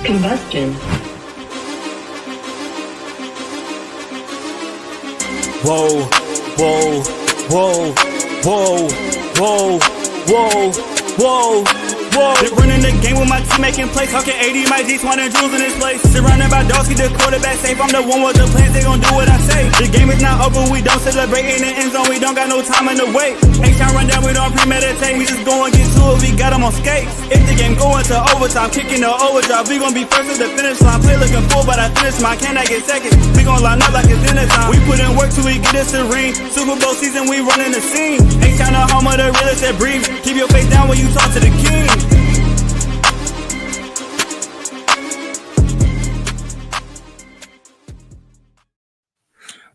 Combustion. Whoa, whoa, whoa, whoa, whoa, whoa, whoa, whoa. Been running the game with my team making plays. Talking 80, my G-Swan and Jules in this place. Surrounded by dogs, keep the quarterback safe. I'm the one with the plans, they gon' do what I say. The game is not over, we don't celebrate in the end zone. We don't got no time in the wait. Ain't tryna run down, we don't premeditate. We just go and get to it, we got them on skates. If the game go into overtime, kicking the overdrive, we gon' be first at the finish line. Play looking full, but I finish mine. Can I get second? We gon' line up like it's dinner time. We put in work till we get us a ring. Super Bowl season, we running the scene. Ain't tryna home of the realest that breathe. Keep your face down when you talk to the king.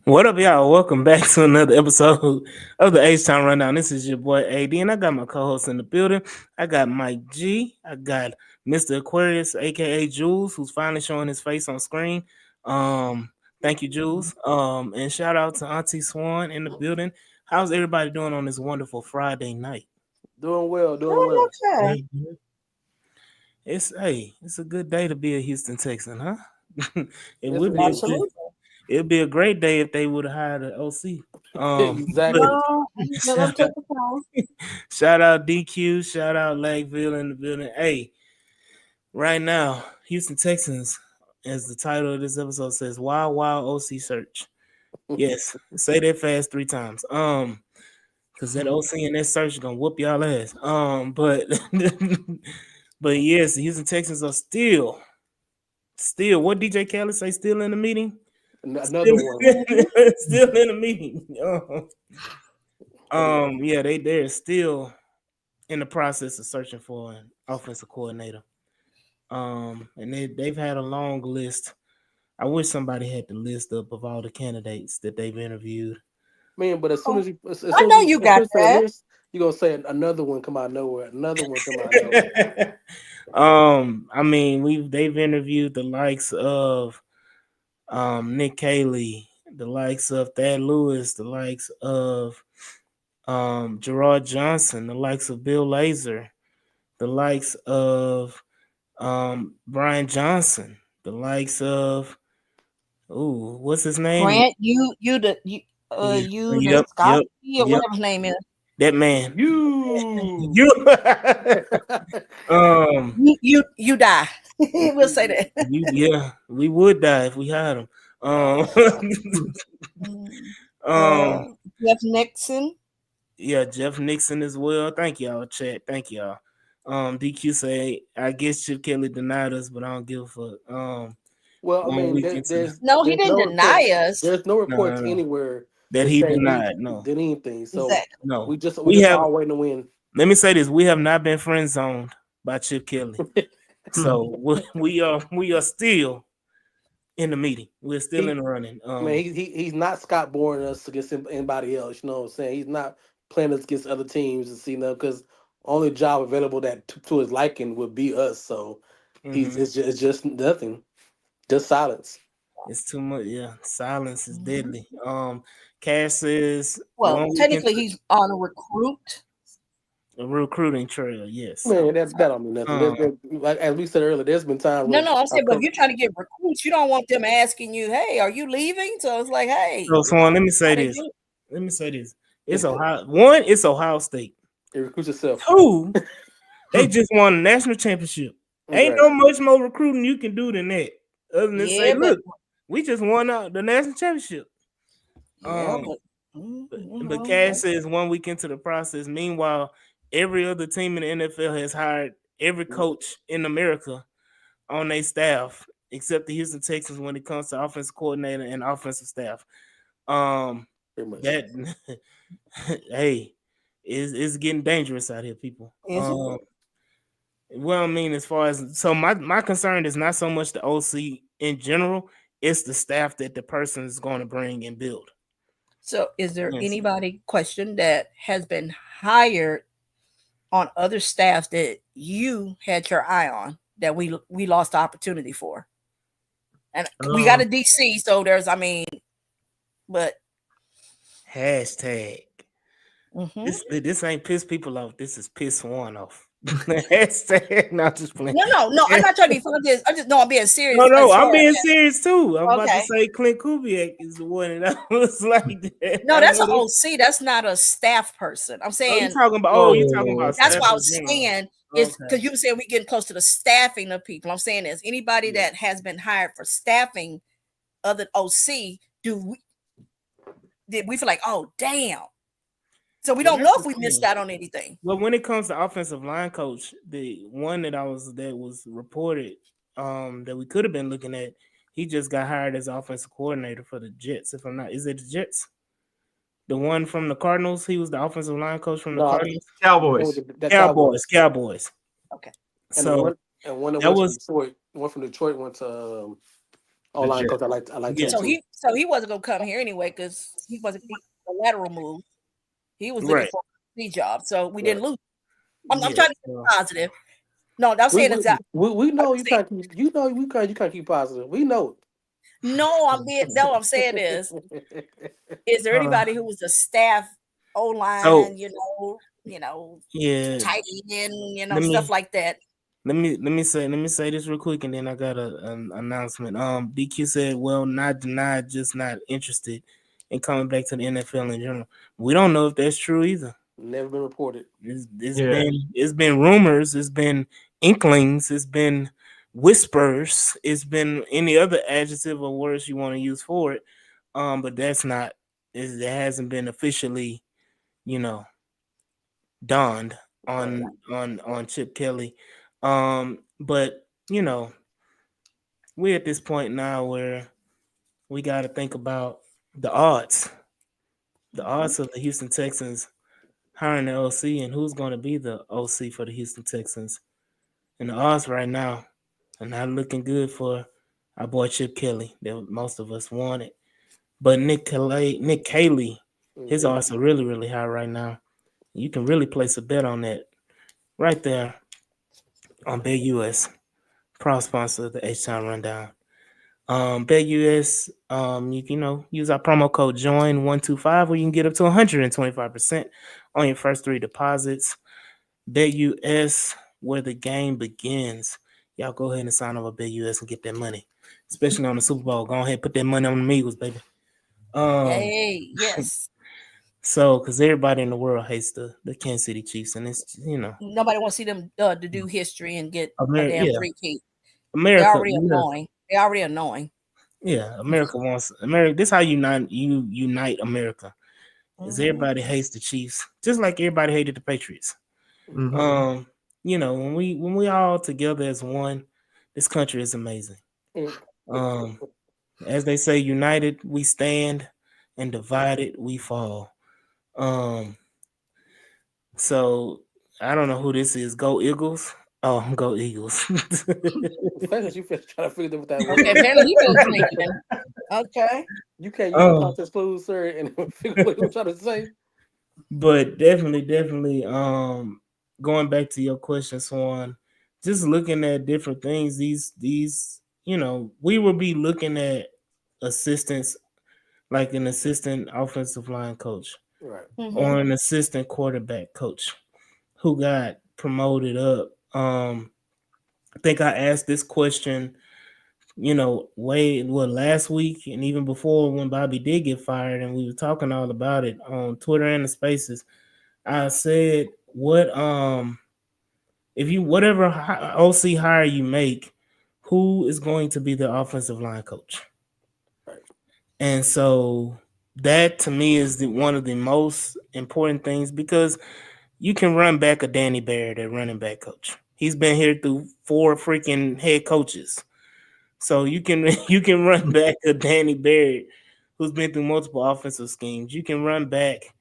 What up, y'all? Welcome back to another episode of the H-Town Rundown. This is your boy AD, and I got my co-host in the building. I got Mike G. I got Mr. Aquarius, aka Jules, who's finally showing his face on screen. Thank you, Jules. And shout out to Auntie Swan in the building. How's everybody doing on this wonderful Friday night? Doing well. Okay. It's a good day to be a Houston Texan, huh? It Yes, would be Absolutely. It'd be a great day if they would have hired an OC. Exactly. Shout out DQ, shout out Lakeville in the building. Hey, right now, Houston Texans, as the title of this episode says, Wild Wild OC search. Yes, say that fast 3 times. Because that OC and that search is gonna whoop y'all ass. But but yes, the Houston Texans are still what DJ Khaled say, still in the meeting? Another one. Still in the meeting. Yeah, they're still in the process of searching for an offensive coordinator. And they've had a long list. I wish somebody had the list up of all the candidates that they've interviewed. Man, but as soon as you, I know you got that. You're gonna say another one come out of nowhere. Another one come out of nowhere. I mean, they've interviewed the likes of Nick Caley, the likes of Thad Lewis, the likes of Gerard Johnson, the likes of Bill Lazor, the likes of Brian Johnson, the likes of what's his name? Grant, Scott, whatever his name is. That man. You You die. We'll say that. We would die if we had him. Jeff Nixon. Yeah, Jeff Nixon as well. Thank y'all, chat. Thank y'all. DQ say, I guess Chip Kelly denied us, but I don't give a fuck. well, I mean, he didn't deny us. There's no reports anywhere that he denied. Did anything. So exactly. No, we just all waiting to win. Let me say this: we have not been friend zoned by Chip Kelly, so we are still in the meeting. We're still in the running. Man, he's not Scott Bourne us against anybody else. You know what I'm saying? He's not playing us against other teams and see them because only job available that to his liking would be us. So it's just nothing, just silence. It's too much. Yeah, silence is deadly. Cash says, well, technically he's on a recruiting trail. Yes, man, that don't mean nothing. Like as we said earlier, there's been times. No, I said, but if you're trying to get recruits, you don't want them asking you, "Hey, are you leaving?" So it's like, "Hey." So Swan, let me say this. It's Ohio. One, it's Ohio State. It recruits itself. 2, they just won a national championship. Ain't no much more recruiting you can do than that. Other than say, look, we just won the national championship. But Cash says 1 week into the process. Meanwhile, every other team in the NFL has hired every coach in America on their staff, except the Houston Texans when it comes to offensive coordinator and offensive staff. That hey, it's getting dangerous out here, people. Well, I mean, as far as my concern is not so much the OC in general, it's the staff that the person is going to bring and build. So is there anybody that has been hired on other staffs that you had your eye on that we lost the opportunity for? And we got a DC, so but hashtag this ain't piss people off. This is piss one off. Not just playing. No. I'm not trying to be funny. I'm being No, serious no, as I'm far being as serious too. I'm about to okay. say Clint Kubiak is the one, and I was like that. No, I that's know an this. OC. That's not a staff person. I'm Oh, you saying talking about? Oh, you talking Oh, about that's staff what I in was general? saying is Okay. because you were saying we getting close to the staffing of people. I'm saying is anybody Yeah. that has been hired for staffing other OC, did we feel like, oh damn. So we Well, don't that's know the if we missed thing. out on anything. Well, when it comes to offensive line coach, the one that was reported that we could have been looking at, he just got hired as offensive coordinator for the Jets. If I'm not, is it the Jets? The one from the Cardinals, he was the offensive line coach from the no, Cardinals. Cowboys. that Cowboys, Cowboys. Cowboys. Okay. And the So one that that went to was Detroit, one from Detroit went to The online Jets. coach. I liked yeah, him too. So he wasn't gonna come here anyway because he wasn't a lateral move. He was looking right. for a C job, so we Right. didn't lose. I'm Yeah. trying to be So, positive. No, I'm We saying we, is that we I'm know you saying can't keep you can't keep positive. We know no. I'm saying is there uh, anybody who was a staff O so line, yeah, tight end, let stuff me like that. let me say this real quick, and then I got an announcement. DQ said, "Well, not denied, just not interested in coming back to the NFL in general." We don't know if that's true either. never been reported. Yeah. It's been rumors, it's been inklings, it's been whispers, it's been any other adjective or words you want to use for it. But that's not it hasn't been officially, you know, dawned Right. on Chip Kelly. But we're at this point now where we got to think about the odds, the odds of the Houston Texans hiring the OC and who's going to be the OC for the Houston Texans. And the odds right now are not looking good for our boy Chip Kelly that most of us wanted. But Nick Cayley, his Mm-hmm. odds are really, really high right now. You can really place a bet on that right there on Bet US, proud sponsor of the H Town Rundown. Bet US, use our promo code JOIN125 where you can get up to 125% on your first 3 deposits. Bet US, where the game begins. Y'all go ahead and sign up at Bet US and get that money, especially on the Super Bowl. Go ahead and put that money on the Eagles, baby. Hey, yes. So, because everybody in the world hates the Kansas City Chiefs, and it's. Nobody wants to see them to do history and get a damn Yeah, free kick. They're America, already annoying. They're already annoying. yeah, America wants America. This is how you unite America. Is Mhm. everybody hates the Chiefs, just like everybody hated the Patriots. Mm-hmm. When we all together as one, this country is amazing. Um, as they say, united we stand, and divided we fall. Um, so I don't know who this is. Go Eagles! Oh, go Eagles! Especially you trying to figure out what that Okay, was. apparently he was thinking. Okay. You can't use the um, context clues, sir, and figure what he was trying to say. but definitely, going back to your question, Swan, just looking at different things. These, we will be looking at assistants like an assistant offensive line coach Right. or Mm-hmm. an assistant quarterback coach who got promoted up. I think I asked this question, last week and even before when Bobby did get fired, and we were talking all about it on Twitter and the Spaces. I said, what if you whatever OC hire you make, who is going to be the offensive line coach? Right. And so that to me is one of the most important things because you can run back a Danny Barrett at running back coach. He's been here through 4 freaking head coaches. So you can you can run back a Danny Barrett who's been through multiple offensive schemes. You can run back,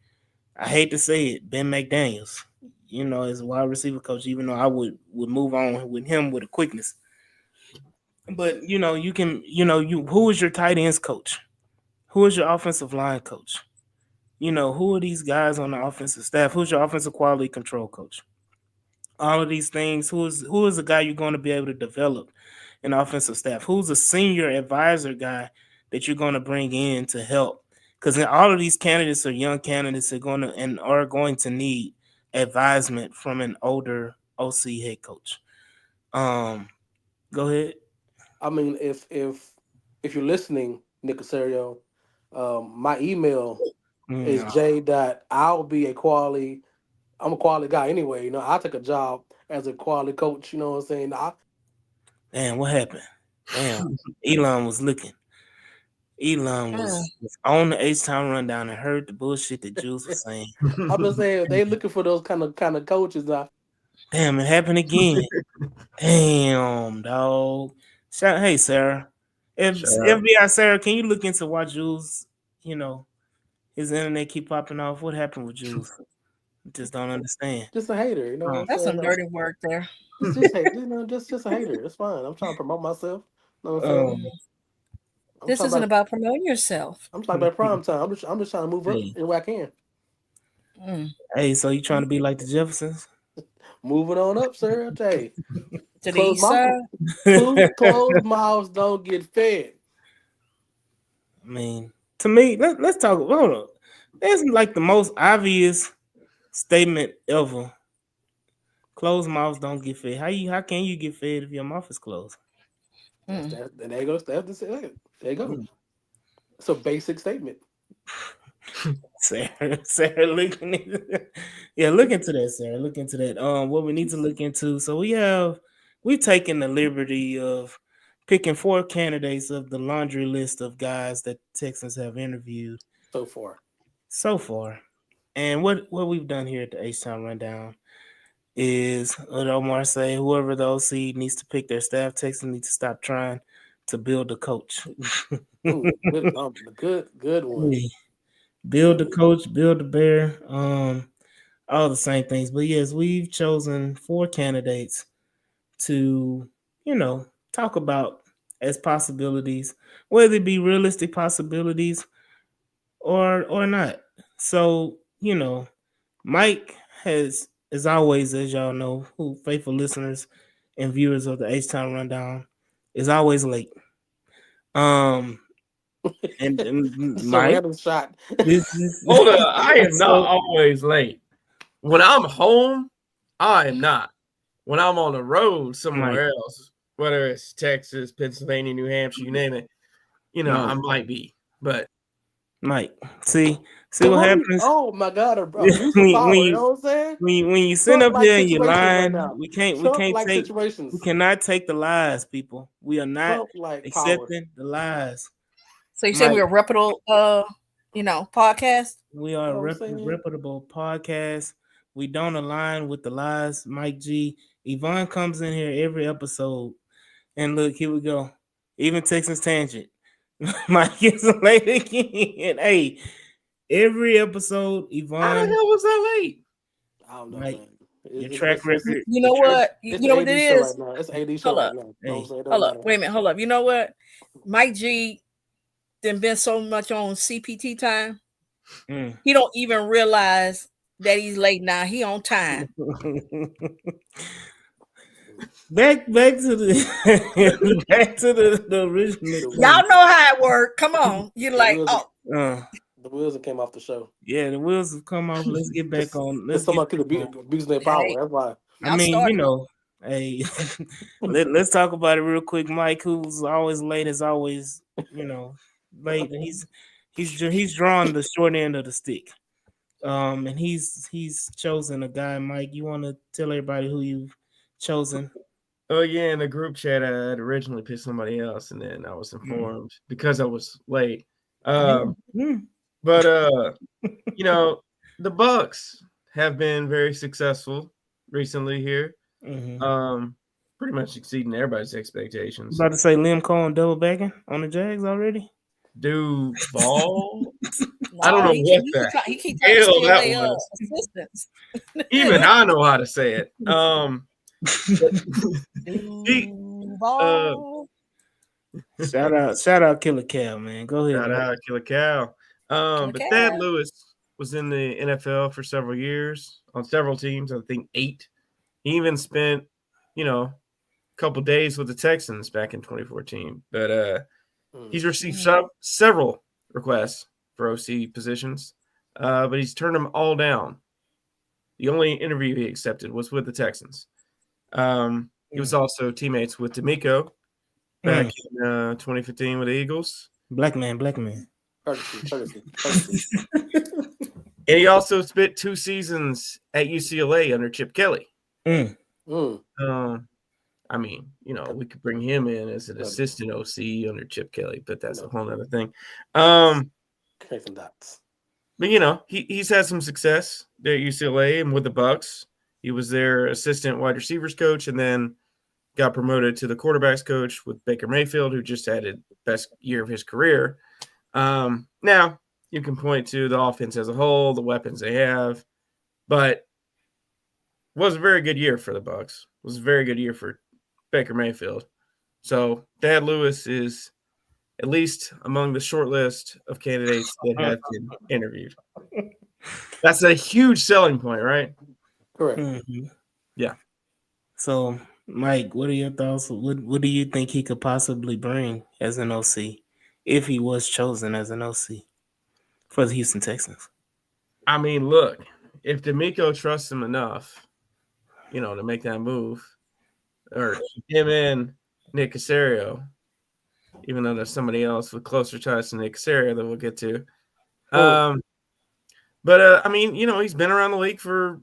I hate to say it, Ben McDaniels, as a wide receiver coach, even though I would move on with him with a quickness. But you can, who is your tight ends coach? Who is your offensive line coach? Who are these guys on the offensive staff? Who's your offensive quality control coach? All of these things. Who is the guy you're going to be able to develop an offensive staff? Who's a senior advisor guy that you're going to bring in to help? Because all of these candidates are young candidates are going to need advisement from an older OC head coach. Go ahead. I mean, if you're listening, Nick Casario, my email is Oh, j. Dot. I'll be a quality. I'm a quality guy anyway. I'll take a job as a quality coach. You know what I'm saying? damn, what happened? Damn, Elon was looking. Elon Mm. was on the H Town rundown and heard the bullshit that Jules was saying. I'm just saying they looking for those kind of coaches. Damn, it happened again. Damn, dog. Hey, Sarah. If Sure. FBI Sarah, can you look into why Jules, you know, his internet keep popping off? What happened with Jules? I just don't understand. Just a hater. You know what I'm That's saying? some dirty work there. Just hate. Just a hater. It's fine. I'm trying to promote myself. You know what I'm saying? Um, Mm. I'm This talking isn't about. about promoting yourself. I'm talking about prime time. I'm just trying to move up hey, any way I can. Mm. hey, so you trying to be like the Jeffersons? Moving on up, sir. I tell you, To the close east mouth. side. Closed mouths don't get fed. I mean, to me, let's talk. Hold on. That's like the most obvious statement ever. Closed mouths don't get fed. How can you get fed if your mouth is closed? That's Mm. that. And there goes. There you go. Mm. It's a basic statement. Sarah, looking yeah, look into that, Sarah. Look into that. What we need to look into. So we've taken the liberty of picking 4 candidates of the laundry list of guys that Texans have interviewed So far, so far. And what we've done here at the H Town Rundown is what Omar say, whoever the OC needs to pick their staff, Texans need to stop trying to build a coach. ooh, good one. Hey, build Good the one. coach, build the bear. All the same things. But yes, we've chosen 4 candidates to, talk about as possibilities, whether it be realistic possibilities or not. So, Mike has, as always, as y'all know, who faithful listeners and viewers of the H Town Rundown, is always late. Um, and It's a Mike, random shot. this is Hold up. I am not so always late. When I'm home, I am not. When I'm on the road Mike, somewhere else, whether it's Texas, Pennsylvania, New Hampshire, you name it, Mike, I might be. But Mike. See So what what we? happens Oh my God, abuse of when power. You you know what I'm saying? when you sit Trump up like here and you situations right lying, now. we Trump can't like take we situations. cannot take the lies, people. We are not Trump like power. accepting the lies. So you saying Mike, we're a reputable, podcast? we You are a know what I'm saying? reputable podcast. We don't align with the lies. Mike G. Yvonne comes in here every episode. And look, here we go. Even Texas Tangent. Mike is late again. Hey, every episode, how the Yvonne, hell was that late? I don't know, Mike, man. your It's track it's it's, record, You your know track. what? it's You the know what it AD show right is? now. It's the AD show Hold right up. now. You know what I'm Hey, saying? It don't Hold up. matter. Wait a minute. Hold up. You know what? Mike G done been so much on CPT time. mm. He don't even realize that he's late now. He on time. back to the back to the original The thing. Y'all know how it work. Come on. You're the like, wheels oh, Uh, the wheels that came off the show. yeah, the wheels have come off. Let's get back Cause on. cause Let's get somebody back could be on. abusing their hey, power. That's why. I y'all mean, started it. hey, let's talk about it real quick. Mike, who's always late as always, late, and he's drawn the short end of the stick. And he's chosen a guy. Mike, you want to tell everybody who you've chosen? Oh yeah, in the group chat, I had originally picked somebody else, and then I was Mm. informed because I was late. Mm. But the Bucks have been very successful recently here. Mm-hmm. Um, Pretty much exceeding everybody's expectations. About to say Liam Cohen double backing on the Jags already. Duval, I don't No, know what the he keep trying to hell steal that their was. assistants. Even I know how to say it. But he, uh, Duval. shout out Killer Cal, man. Go ahead, shout Mike. out Killer Cow. Killer But Thad cat. Lewis was in the NFL for several years on several teams. I think 8. He even spent, a couple days with the Texans back in 2014. But he's received several requests for OC positions, but he's turned them all down. The only interview he accepted was with the Texans. He was also teammates with D'Amico back in 2015 with the Eagles. Black man. Courtesy. And he also spent 2 seasons at UCLA under Chip Kelly. Mm. I mean, we could bring him in as an assistant OC under Chip Kelly, but that's a whole other thing. Connecting dots. But he's had some success there at UCLA and with the Bucks. He was their assistant wide receivers coach, and then got promoted to the quarterbacks coach with Baker Mayfield, who just had the best year of his career. Now you can point to the offense as a whole, the weapons they have, but it was a very good year for the Bucks. It was a very good year for Baker Mayfield. So Thad Lewis is at least among the short list of candidates that have been interviewed. That's a huge selling point, right? Correct. Mm-hmm. Yeah. So, Mike, what are your thoughts? What do you think he could possibly bring as an OC if he was chosen as an OC for the Houston Texans? I mean, look, if D'Amico trusts him enough, to make that move, or him and Nick Caserio, even though there's somebody else with closer ties to Nick Caserio that we'll get to. But I mean, he's been around the league for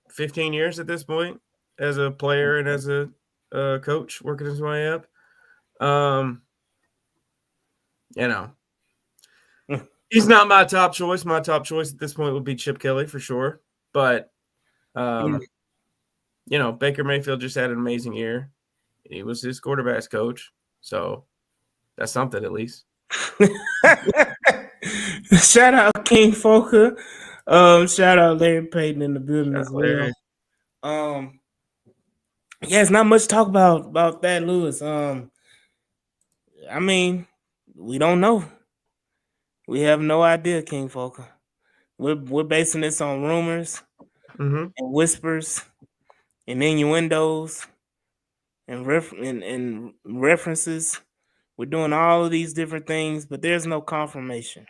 15 years at this point as a player and as a coach working his way up. He's not my top choice. My top choice at this point would be Chip Kelly for sure. But, Baker Mayfield just had an amazing year. He was his quarterback's coach. So that's something at least. Shout out King Folker. Shout out Larry Payton in the building as well. Yeah, it's not much to talk about Thad Lewis. I mean, we don't know. We have no idea, King Folker. We're basing this on rumors and whispers and innuendos and references. We're doing all of these different things, but there's no confirmation.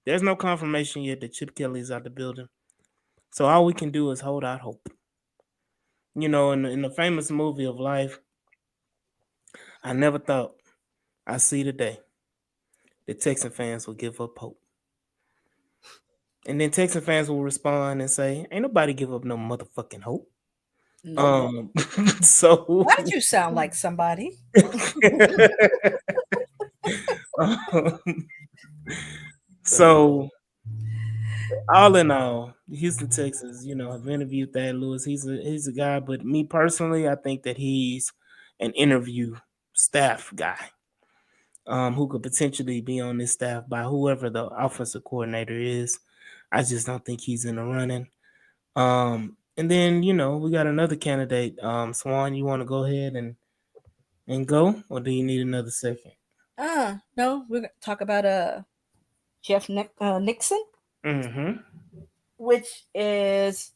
There's no confirmation yet that Chip Kelly's out the building. So all we can do is hold out hope. In the famous movie of life, I never thought I'd see the day that Texan fans will give up hope. And then Texan fans will respond and say, ain't nobody give up no motherfucking hope. No. So why did you sound like somebody? So all in all, the Houston Texans, have interviewed Thad Lewis. He's a guy, but me personally, I think that he's an interview staff guy. Who could potentially be on this staff by whoever the offensive coordinator is. I just don't think he's in the running. And then, we got another candidate. Swan, you want to go ahead and go, or do you need another second? No, we're going to talk about Jeff Nixon, which is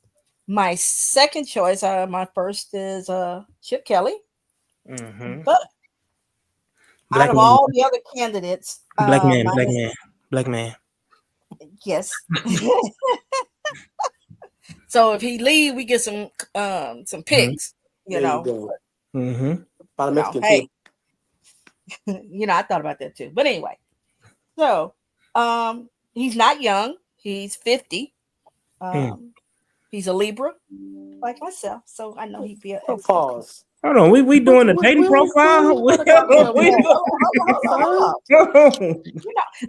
my second choice. My first is Chip Kelly. But out of all the other candidates, black man. Yes. So if he leave, we get some picks. Hey, I thought about that too. But anyway, so he's not young. He's 50. He's a Libra, like myself. So I know he'd be a pause. Hold on, we doing a dating profile?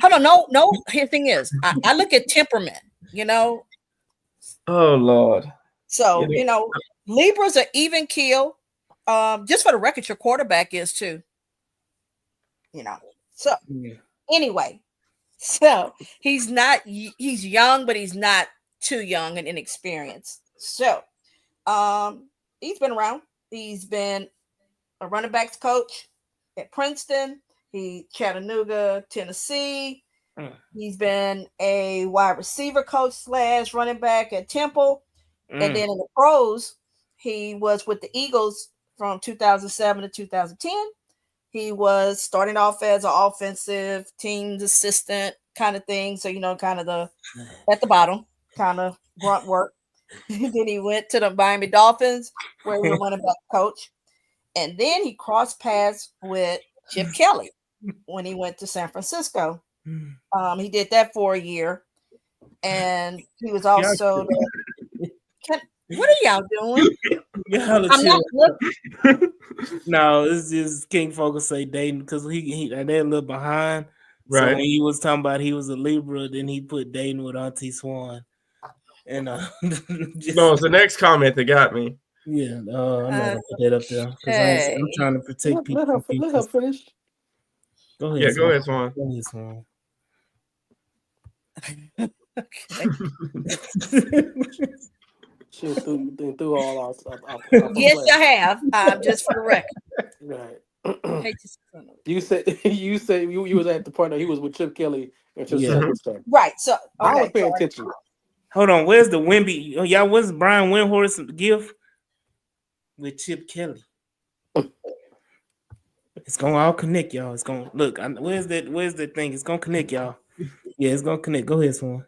Hold on, no. Here, thing is, I look at temperament. Oh Lord. So Libras are even keel. Just for the record, your quarterback is too. So anyway, so he's young, but he's not too young and inexperienced. So he's been around. He's been a running backs coach at Princeton, Chattanooga, Tennessee. He's been a wide receiver coach / running back at Temple. And then in the pros, he was with the Eagles from 2007 to 2010. He was starting off as an offensive team's assistant kind of thing. So, kind of at the bottom, kind of grunt work. Then he went to the Miami Dolphins, where he was a running back coach. And then he crossed paths with Chip Kelly when he went to San Francisco. He did that for a year. And he was also what are y'all doing? I'm not looking. No, it's just King Focus say Dayton because they're a little behind. Right. So when he was talking about he was a Libra, then he put Dayton with Auntie Swan. And no, it's the next comment that got me. Yeah, I'm not gonna put that up there because I'm trying to protect people. Let her finish. Go ahead. Yeah, go ahead, Swan. Go ahead, Swan. She threw all our yes, I have. Just for the record. Right. You said you was at the part that he was with Chip Kelly and Chip Right. So I was paying attention. Hold on, where's the Wimby? Y'all, what's Brian Windhorst gift with Chip Kelly? It's gonna all connect, y'all. It's gonna look. Where's that thing? It's gonna connect, y'all. Yeah, it's gonna connect. Go ahead, Swan.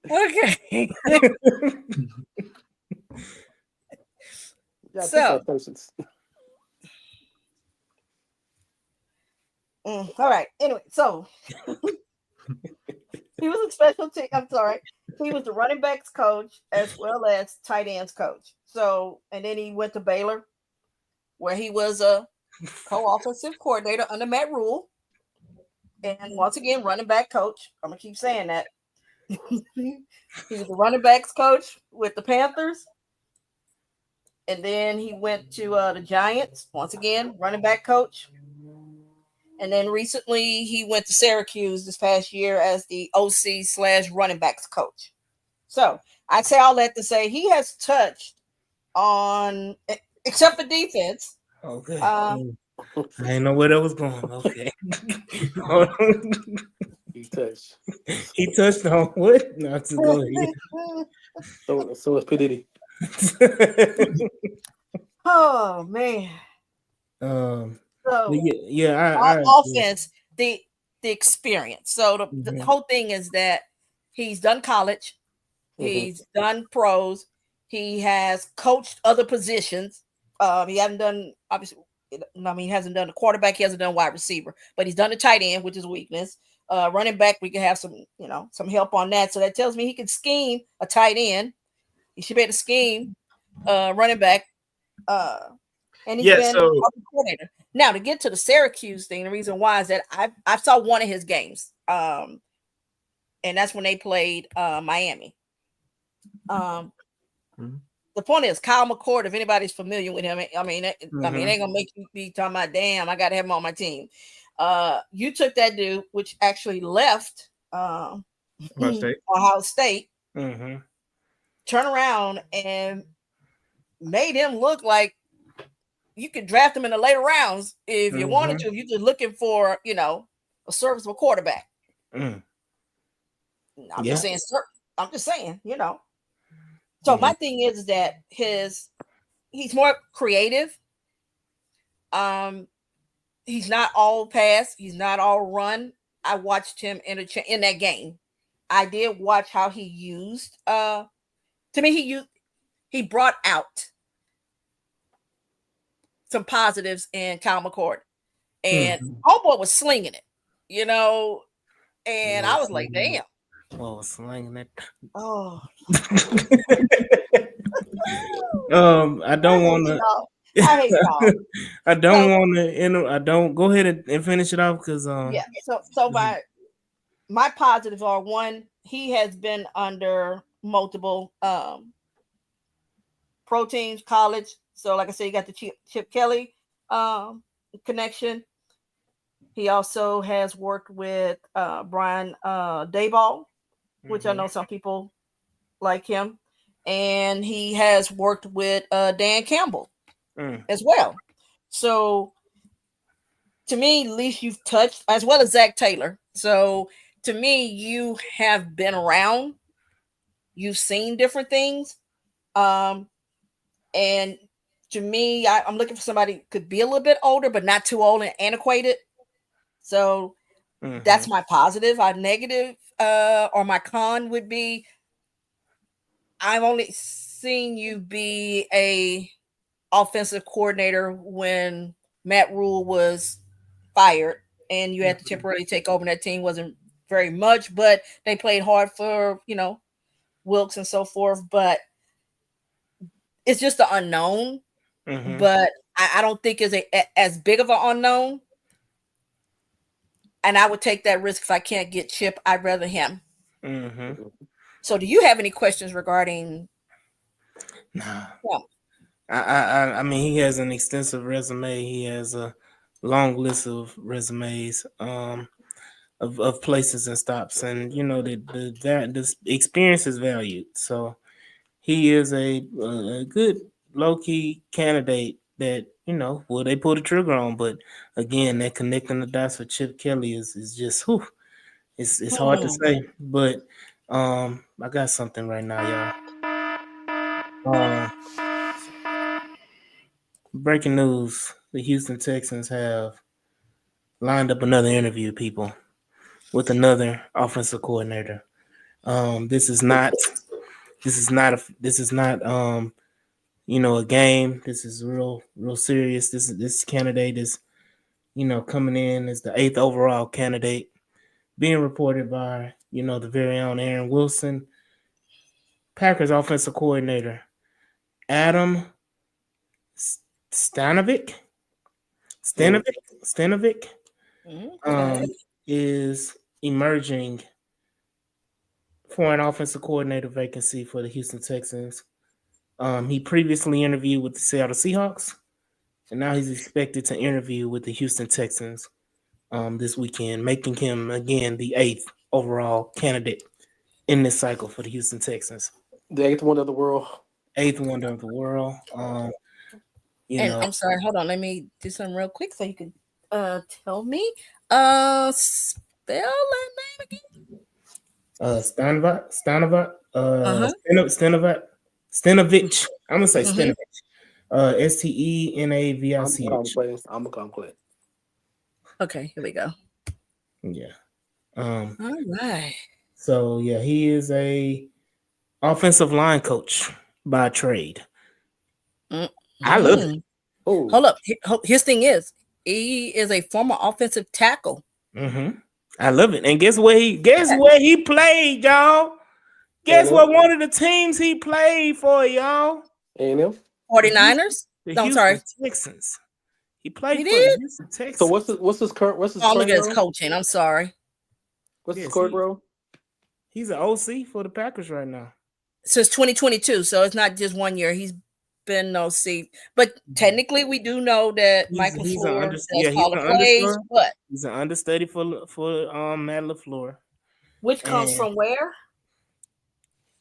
Okay. Yeah, so, all right. Anyway, so he was a special team. I'm sorry. He was the running backs coach as well as tight ends coach. So, and then he went to Baylor, where he was a co-offensive coordinator under Matt Rule. And once again, running back coach. I'm gonna keep saying that. He was the running backs coach with the Panthers. And then he went to the Giants, once again, running back coach. And then recently he went to Syracuse this past year as the OC / running backs coach. So I say all that to say he has touched on, except for defense. Okay. I didn't know where that was going. Okay. He touched. He touched on what? Not to go ahead. So it's P. Diddy. Oh man. So yeah, offense, the experience. So the whole thing is that he's done college, he's done pros, he has coached other positions. He hasn't done obviously. I mean, he hasn't done the quarterback, he hasn't done wide receiver, but he's done the tight end, which is a weakness. Running back, we can have some help on that. So that tells me he can scheme a tight end. He should be able to scheme running back. And he's been a coordinator. Now, to get to the Syracuse thing, the reason why is that I saw one of his games. And that's when they played Miami. The point is, Kyle McCord, if anybody's familiar with him, I mean, it ain't gonna make you be talking about, damn, I gotta have him on my team. You took that dude, which actually left Ohio State, turn around and made him look like you could draft him in the later rounds if you wanted to, if you're just looking for, a serviceable quarterback. I'm just saying, So my thing is that he's more creative. He's not all pass. He's not all run. I watched him in that game. I did watch how he used. To me, he brought out some positives in Kyle McCord, and Homeboy was slinging it, and I was like, damn. Well, slinging it. Oh. I don't want to. I hate y'all. I don't want to. I don't. Go ahead and finish it off because. Yeah. So my positives are, one, he has been under multiple pro teams, college. So, like I said, you got the Chip Kelly connection. He also has worked with Brian Daboll, which I know some people like him. And he has worked with Dan Campbell as well. So, to me, at least you've touched, as well as Zach Taylor. So, to me, you have been around. You've seen different things. And to me, I'm looking for somebody who could be a little bit older, but not too old and antiquated. So That's my positive. Our negative or my con would be I've only seen you be a offensive coordinator when Matt Rule was fired and you had to temporarily take over, and that team wasn't very much, but they played hard for, Wilkes and so forth. But it's just the unknown. But I don't think it's as big of an unknown. And I would take that risk if I can't get Chip. I'd rather him. So do you have any questions regarding? Nah. I mean, he has an extensive resume. He has a long list of resumes of places and stops, and the experience is valued. So he is a good low key candidate that will they pull the trigger on. But again, that connecting the dots for Chip Kelly is just it's hard to say. But I got something right now, y'all. Breaking news: the Houston Texans have lined up another interview, people, with another offensive coordinator. This is not a game. This is real serious. This candidate is coming in as the 8th overall candidate, being reported by the very own Aaron Wilson, Packers offensive coordinator Adam Stanovic. Is emerging for an offensive coordinator vacancy for the Houston Texans. He previously interviewed with the Seattle Seahawks, and now he's expected to interview with the Houston Texans this weekend, making him again the 8th overall candidate in this cycle for the Houston Texans. The 8th wonder of the world. 8th wonder of the world. I'm sorry, hold on. Let me do something real quick so you can tell me. Spell that name again. Stenovich. I'm gonna say Stenovich. Stenavic. I'm gonna come quick. Okay, here we go. Yeah. All right. So yeah, he is a offensive line coach by trade. I love it. Oh. Hold up. His thing is he is a former offensive tackle. I love it. And guess where he played, y'all? Guess what one of the teams he played for, y'all? A&M? 49ers? Houston Texans. He played for the Houston Texans. So what's his current look at his coaching. I'm sorry. What's his current role? He's an OC for the Packers right now. Since 2022, so it's not just 1 year. He's been OC, but technically we do know that Michael LaFleur plays. But he's an understudy for Matt LaFleur, which comes from where?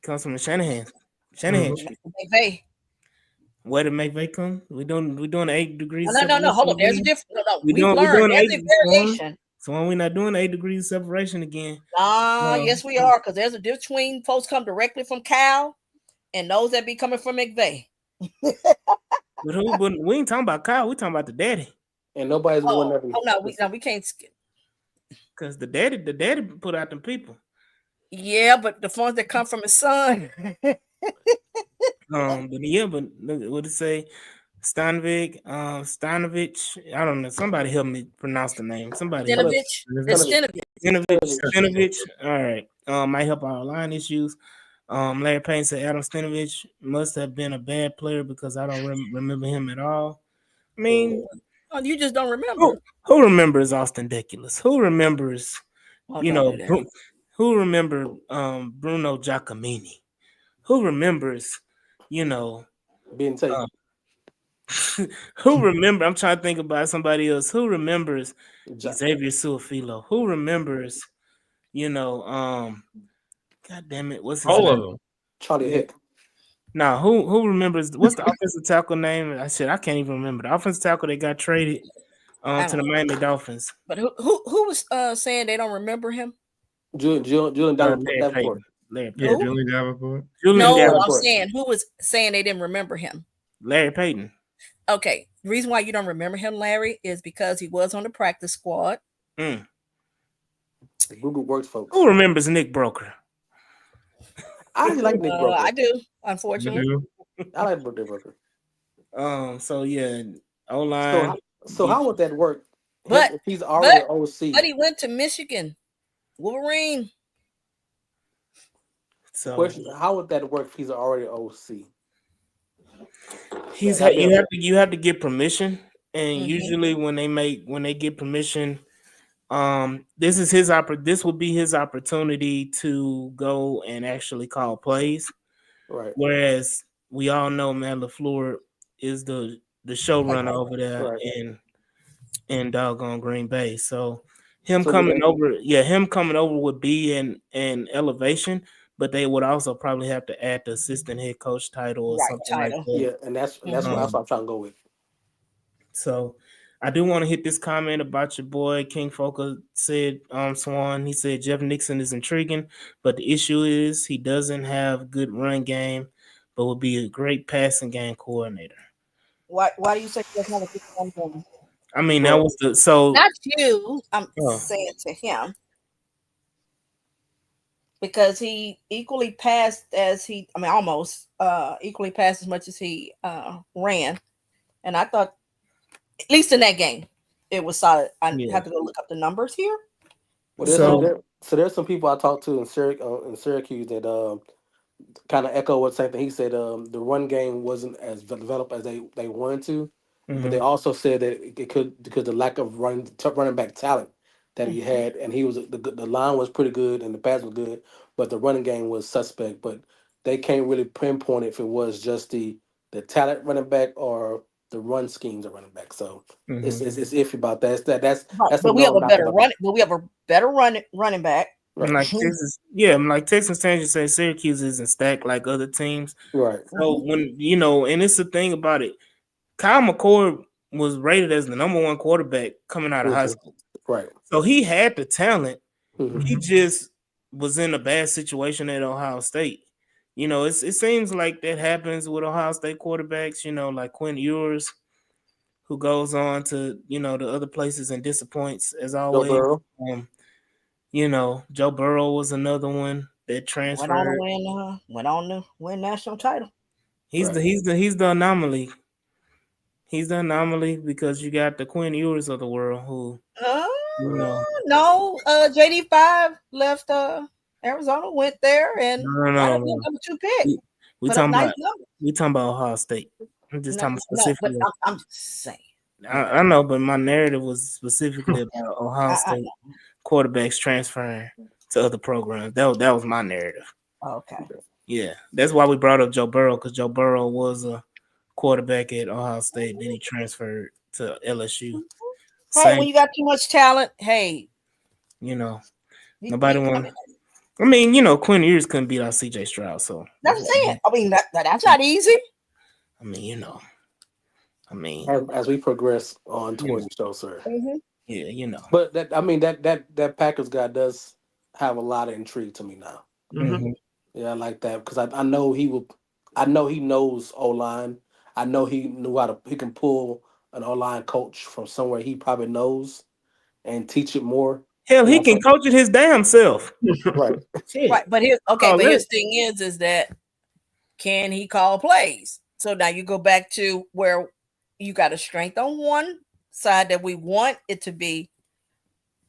Comes from the Shanahan McVay. Where did McVay come? We're doing 8 degrees. No. Hold on. There's a difference. No. We've learned there's a variation. So when we're not doing 8 degrees separation again. Yes, we are, because there's a difference between folks come directly from Cal and those that be coming from McVay. But we ain't talking about Kyle. We talking about the daddy. And nobody's going every. We can't skip. Because the daddy put out them people. Yeah, but the ones that come from his son. But what it say? Stanovich. I don't know. Somebody help me pronounce the name. Somebody. Stenovich. All right. Might help our line issues. Larry Payne said Adam Stenovich must have been a bad player because I don't remember him at all. I mean, you just don't remember. Who remembers Austin Deculus? Who remembers? Who remember Bruno Giacomini? Who remembers? Being taken. Who remember? I'm trying to think about somebody else. Who remembers Xavier Suafilo? Who remembers? God damn it! What's his all name? of them? Charlie Hick. Now, who remembers? What's the offensive tackle name? I can't even remember the offensive tackle that got traded to the Miami Dolphins. But who was saying they don't remember him? Julian Davenport. Julian Davenport. I'm saying who was saying they didn't remember him? Larry Payton. Okay, the reason why you don't remember him, Larry, is because he was on the practice squad. Google works, Who folks. remembers Nick Broker? I actually like Nick I Broker. do, You unfortunately. do. I like Nick Broker. So yeah, O So, line. how would that work? Him But if he's but already but OC. he went to Michigan. Wolverine. So Question: how would that work if he's already OC? he's That be a, you have to get permission, and Hmm. usually when they get permission, this is this would be his opportunity to go and actually call plays. right, Whereas we all know Matt LaFleur is the showrunner over there right. in doggone Green Bay. So him So would coming that over, yeah, him coming over would be an elevation, but they would also probably have to add the assistant head coach title or Right something like title. that. yeah, and that's Hmm. what Um, I'm trying to go with. so I do want to hit this comment about your boy King Foker said Swan. He said Jeff Nixon is intriguing, but the issue is he doesn't have good run game, but would be a great passing game coordinator. Why do you say that's not a good one? I mean that Well, was the so Not you. I'm oh, saying to him because he equally passed as he. I mean, almost equally passed as much as he ran. And I thought, at least in that game, it was solid. I yeah. have to go look up the numbers here. well, So there's some people I talked to in Syracuse that kind of echo what same thing he said. The run game wasn't as developed as they wanted to, but they mhm, also said that it could because the lack of running back talent that he Mhm. had, and he was the line was pretty good and the pass was good, but the running game was suspect. But they can't really pinpoint if it was just the talent running back or the run schemes of running back. So mhm. it's iffy about that. Right, That's a but we have no a knock better about that. run. But we have a better running back. Right, Like Texas, yeah, like Texas Tangent said, Syracuse isn't stacked like other teams. right, So when and it's the thing about it, Kyle McCord was rated as the number one quarterback coming out of high mhm, school. right. So he had the talent. Hmm. He just was in a bad situation at Ohio State. It seems like that happens with Ohio State quarterbacks, like Quinn Ewers, who goes on to, the other places and disappoints as Joe always. Burrow. Um, Joe Burrow was another one that transferred. Went on to win national title. He's Right. the anomaly. He's the anomaly because you got the Quinn Ewers of the world who, Uh, you know, no, JD5 left Arizona, went there and no, no, wound up no, being no. number two pick. We, we Put up talking nice about numbers. we talking about Ohio State. I'm just No, talking no, but specifically. I'm just saying. I know, but my narrative was specifically about Ohio I State quarterbacks transferring to other programs. That was my narrative. okay. Yeah, that's why we brought up Joe Burrow because Joe Burrow was a quarterback at Ohio State. Then he transferred to LSU. Hey, Same, when you got too much talent, hey, you know, you nobody I won. mean, I mean, Quinn Ewers couldn't beat out C.J. Stroud, so that's what I'm saying. I mean, that's not easy. I mean, I mean, As we progress on you know, towards the show, sir. Hmm. yeah, But that I mean that Packers guy does have a lot of intrigue to me now. Mm-hmm. hmm Yeah, I like that because I know he will. I know he knows O line. I know he knew how to. He can pull an O line coach from somewhere he probably knows and teach it more. hell, And he I can think coach it his damn self. right, Shit, Right, but here's okay. all But that. his thing is that can he call plays? So now you go back to where you got a strength on one side that we want it to be,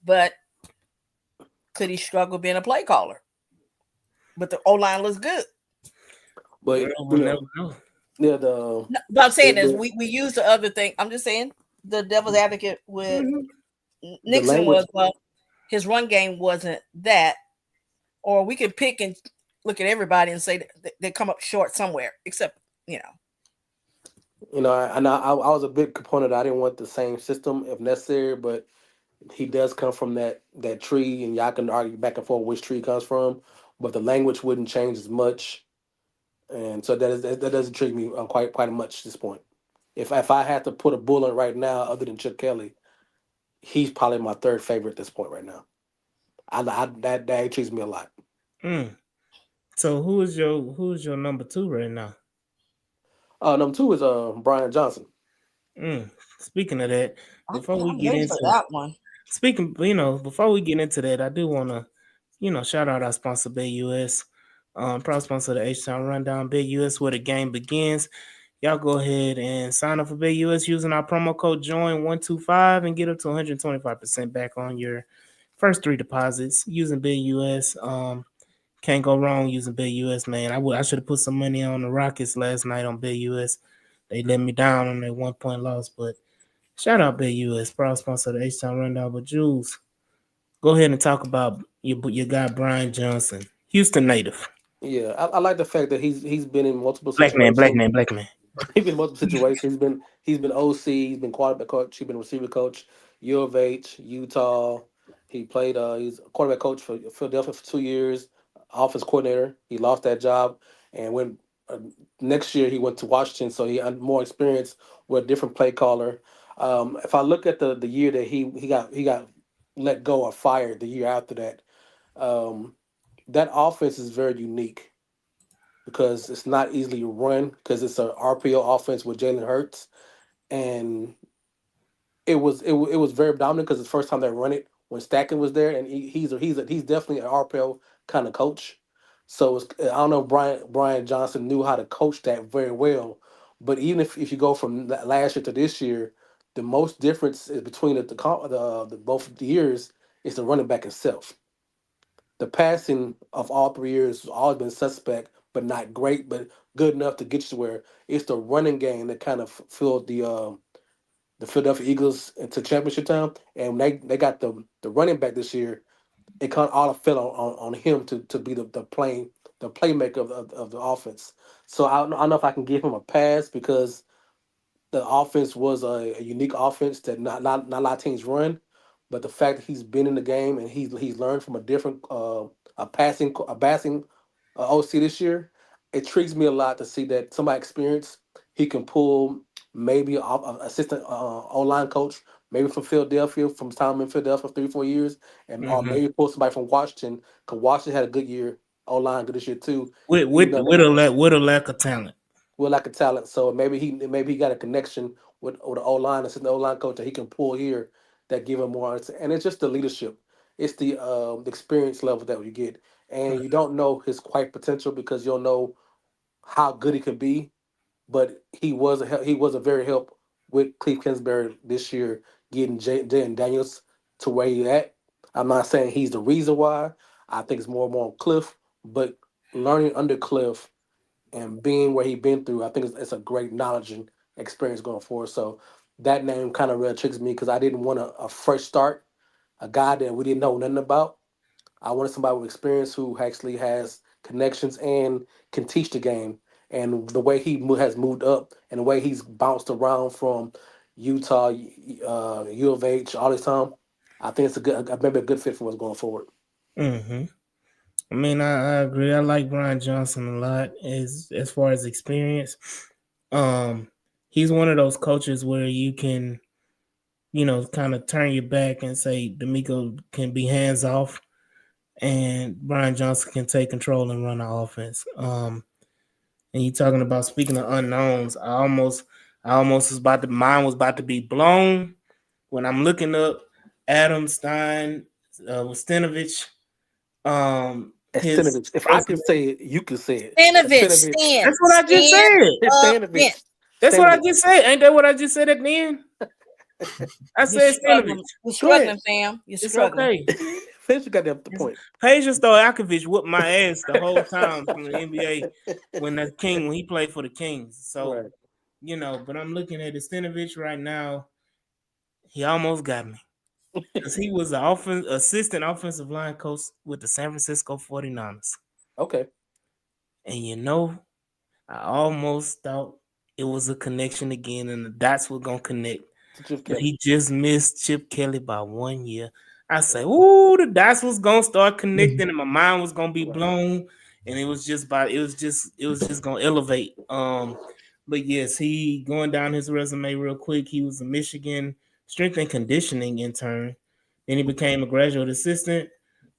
but could he struggle being a play caller? But the O line looks good. but Well, we'll never know. yeah, No, but I'm saying is the we use the other thing. I'm just saying the devil's advocate with Mhm. the Nixon language. was his run game wasn't that, or we can pick and look at everybody and say that they come up short somewhere, except you know. I was a big component. I didn't want the same system if necessary, but he does come from that tree, and y'all can argue back and forth which tree he comes from, but the language wouldn't change as much, and so that does intrigue me quite much at this point. If I had to put a bullet right now, other than Chip Kelly, he's probably my third favorite at this point right now. That intrigues me a lot. Mm. So who is your number two right now? Number two is Brian Johnson. Mm. Speaking of that, before we I'm get waiting for into that one. Speaking, before we get into that, I do want to, shout out our sponsor, Big US. Proud sponsor of the H Town Rundown, Big US, where the game begins. Y'all go ahead and sign up for Big US using our promo code JOIN125 and get up to 125% back on your first three deposits using Big US. Can't go wrong using Big US, man. I should have put some money on the Rockets last night on Big US. They let me down on their 1 point loss, but shout out Big US, proud sponsor of the H Town Rundown. But Jules, go ahead and talk about your guy Brian Johnson, Houston native, Yeah, I like the fact that he's been in multiple black man, black situations. man, black man. He's been in multiple situations. He's been OC. He's been quarterback coach. He's been receiver coach. U of H, Utah. He played. He's a quarterback coach for Philadelphia for 2 years. Offense coordinator. He lost that job and went. Next year he went to Washington, so he had more experience with a different play caller. If I look at the year that he got let go or fired, the year after that, um, that offense is very unique because it's not easily run because it's an RPO offense with Jalen Hurts, and it was very dominant because it's the first time they run it when Stacken was there, and he's definitely an RPO kind of coach. So I don't know if Brian Johnson knew how to coach that very well, but even if you go from last year to this year, the most difference is between the both of the years is the running back itself. The passing of all 3 years has always been suspect, but not great, but good enough to get you to where it's the running game that kind of filled the Philadelphia Eagles into championship time. And they got the running back this year. It kind of all fell on him to be the playmaker of the offense. So I don't know if I can give him a pass because the offense was a unique offense that not a lot of teams run, but the fact that he's been in the game and he's learned from a different a passing OC this year, it intrigues me a lot to see that somebody experienced he can pull maybe a assistant O line coach maybe from Philadelphia from his time in Philadelphia for 3 4 years, and or Mm-hmm. maybe pull somebody from Washington because Washington had a good year O line good this year too, With even with though with a lack with a lack of talent. with like a talent. So maybe he got a connection with the O line, assistant O line coach that he can pull here that give him more. And it's just the leadership. It's the experience level that we get, and you don't know his quite potential because you don't know how good he could be. But he was a very help with Cliff Kingsbury this year, getting Jaden Daniels to where he at. I'm not saying he's the reason why. I think it's more and more on Cliff, but learning under Cliff and being where he been through, I think it's a great knowledge and experience going forward. So that name kind of really tricks me because I didn't want a fresh start, a guy that we didn't know nothing about. I wanted somebody with experience who actually has connections and can teach the game. And the way has moved up and the way he's bounced around from Utah, U of H, all this time, I think it's maybe a good fit for us going forward. Mm-hmm. I mean, I agree. I like Brian Johnson a lot as far as experience. Um, he's one of those coaches where you can, kind of turn your back and say D'Amico can be hands off, and Brian Johnson can take control and run the offense. And you talking about speaking of unknowns, I almost was about to mine was about to be blown when I'm looking up Adam Stein, Stenovich, his Estanovich. If I can resume. say it, you can say it. Stanovich, Estanovich. stand, That's what I just stand said. up, man. Estanovich. That's what I Estanovich. just said. Ain't that what I just said at the end? I You're said Stenovich. struggling. You're Go ahead. struggling, fam. You're It's struggling. okay. Finish your goddamn the point. Peja Stojakovic whooped my ass the whole time from the NBA when he played for the Kings. So Right. but I'm looking at Stenovich right now. He almost got me because he was the assistant offensive line coach with the San Francisco 49ers. Okay. And I almost thought it was a connection again, and the dots were gonna connect. To Chip But Kelly. he just missed Chip Kelly by 1 year. I say, ooh, the dots was gonna start connecting, and my mind was gonna be Right. blown, and it was just gonna elevate. But yes, he going down his resume real quick. He was a Michigan strength and conditioning intern. Then he became a graduate assistant.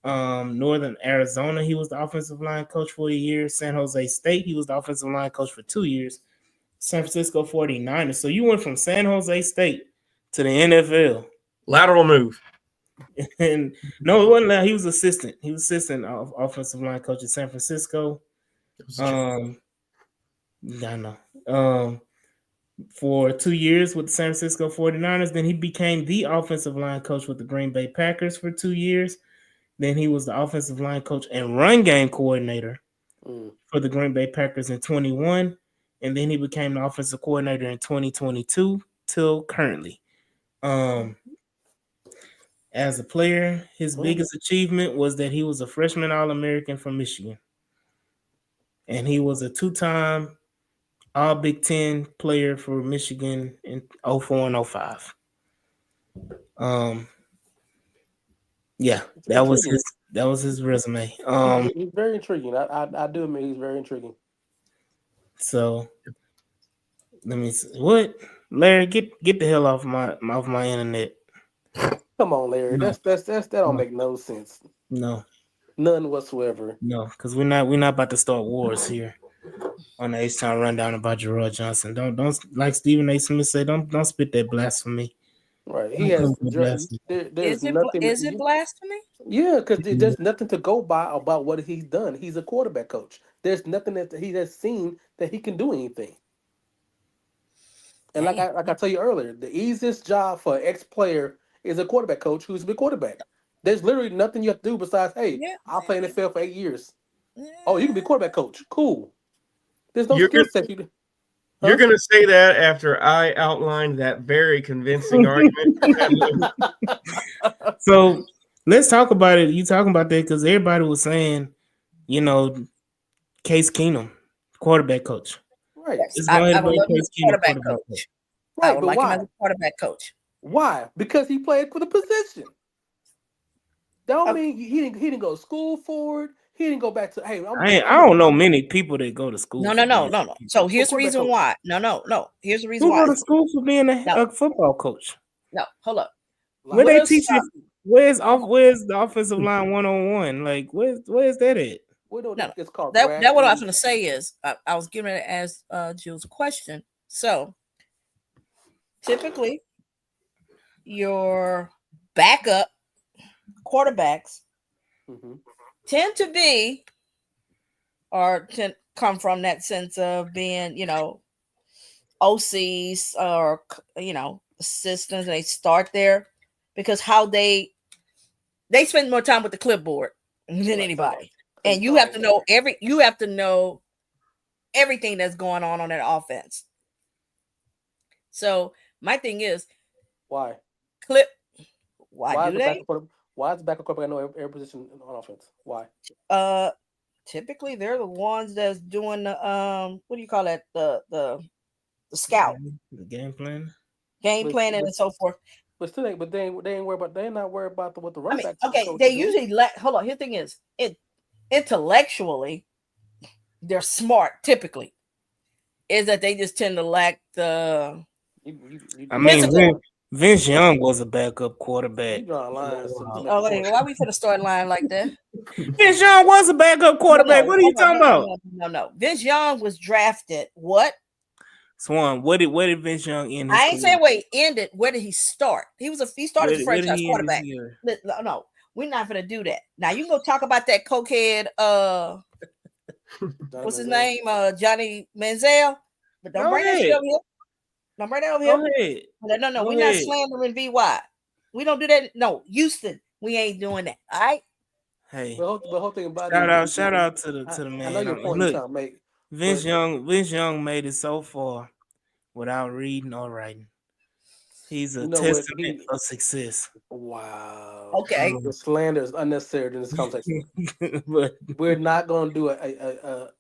Northern Arizona, he was the offensive line coach for a year. San Jose State, he was the offensive line coach for 2 years. San Francisco 49ers. So you went from San Jose State to the NFL. Lateral move. And no, it wasn't. He was assistant. He was assistant offensive line coach at San Francisco. I know. For 2 years with the San Francisco 49ers. Then he became the offensive line coach with the Green Bay Packers for 2 years. Then he was the offensive line coach and run game coordinator for the Green Bay Packers in 21. And then he became the offensive coordinator in 2022 till currently. As a player, his biggest achievement was that he was a freshman All-American from Michigan. And he was a 2-time All Big Ten player for Michigan in 04 and 05. Yeah, that was his resume. He's very intriguing. I do admit he's very intriguing. So let me see. What, Larry? Get the hell off my internet. Come on, Larry. No. That don't make no sense. No, none whatsoever. No, because we're not about to start wars here on the H-Town Rundown about Gerard Johnson. Don't like Stephen A. Smith say. Don't spit that blasphemy. Right. He has. There's nothing. Is it blasphemy? Yeah, because there's nothing to go by about what he's done. He's a quarterback coach. There's nothing that he has seen that he can do anything. And like I tell you earlier, the easiest job for an ex-player is a quarterback coach who's been quarterback. There's literally nothing you have to do besides, hey, I'll play in the NFL for 8 years. Oh, you can be quarterback coach. Cool. There's no skill set. You're going to say that after I outlined that very convincing argument. So let's talk about it. You talking about that because everybody was saying, Case Keenum, quarterback coach. Right. I would love him as a quarterback coach. Right, I would like him as a quarterback coach. Why? Because he played for the position. That don't mean he didn't go to school for it. He didn't go back to. Hey, I don't know many people that go to school. No. So here's the reason why. No. Here's the reason why. Who go to school for being a football coach? No, hold up. Where they teach you? Where's the offensive line 1-on-1? Like where's that at? It's called that what I was going to say is I was getting ready to ask Jill's question. So typically, your backup quarterbacks tend to be or come from that sense of being, OCs or assistants. They start there because how they spend more time with the clipboard than anybody. And you have to know everything that's going on that offense. So my thing is, why Why do they? Why is the backup quarterback know every position on offense? Why? Typically they're the ones that's doing the what do you call that? The scout, the game plan, and so forth. But still, they ain't worried about. They're not worried about what the running back. Okay, they usually hold on. Here, the thing is, intellectually, they're smart. Typically, is that they just tend to lack the. Vince Young was a backup quarterback. Why we for the start line like that? Vince Young was a backup quarterback. What are you talking about? No. Vince Young was drafted. What? Swan, where did Vince Young end? I ain't saying where he ended. Where did he start? He started as a franchise quarterback. No, we're not gonna do that. Now you can go talk about that cokehead. What's his name? Johnny Manziel. But don't bring that shit over here. Don't bring that over here. No. We're not slandering VY. We don't do that. No, Houston. We ain't doing that. All right. Hey. The whole thing about shout out to the man. I know your point. Look, Vince Young made it so far without reading or writing. He's a testament of success. Wow. Okay. The slander is unnecessary in this conversation. But we're not going to do a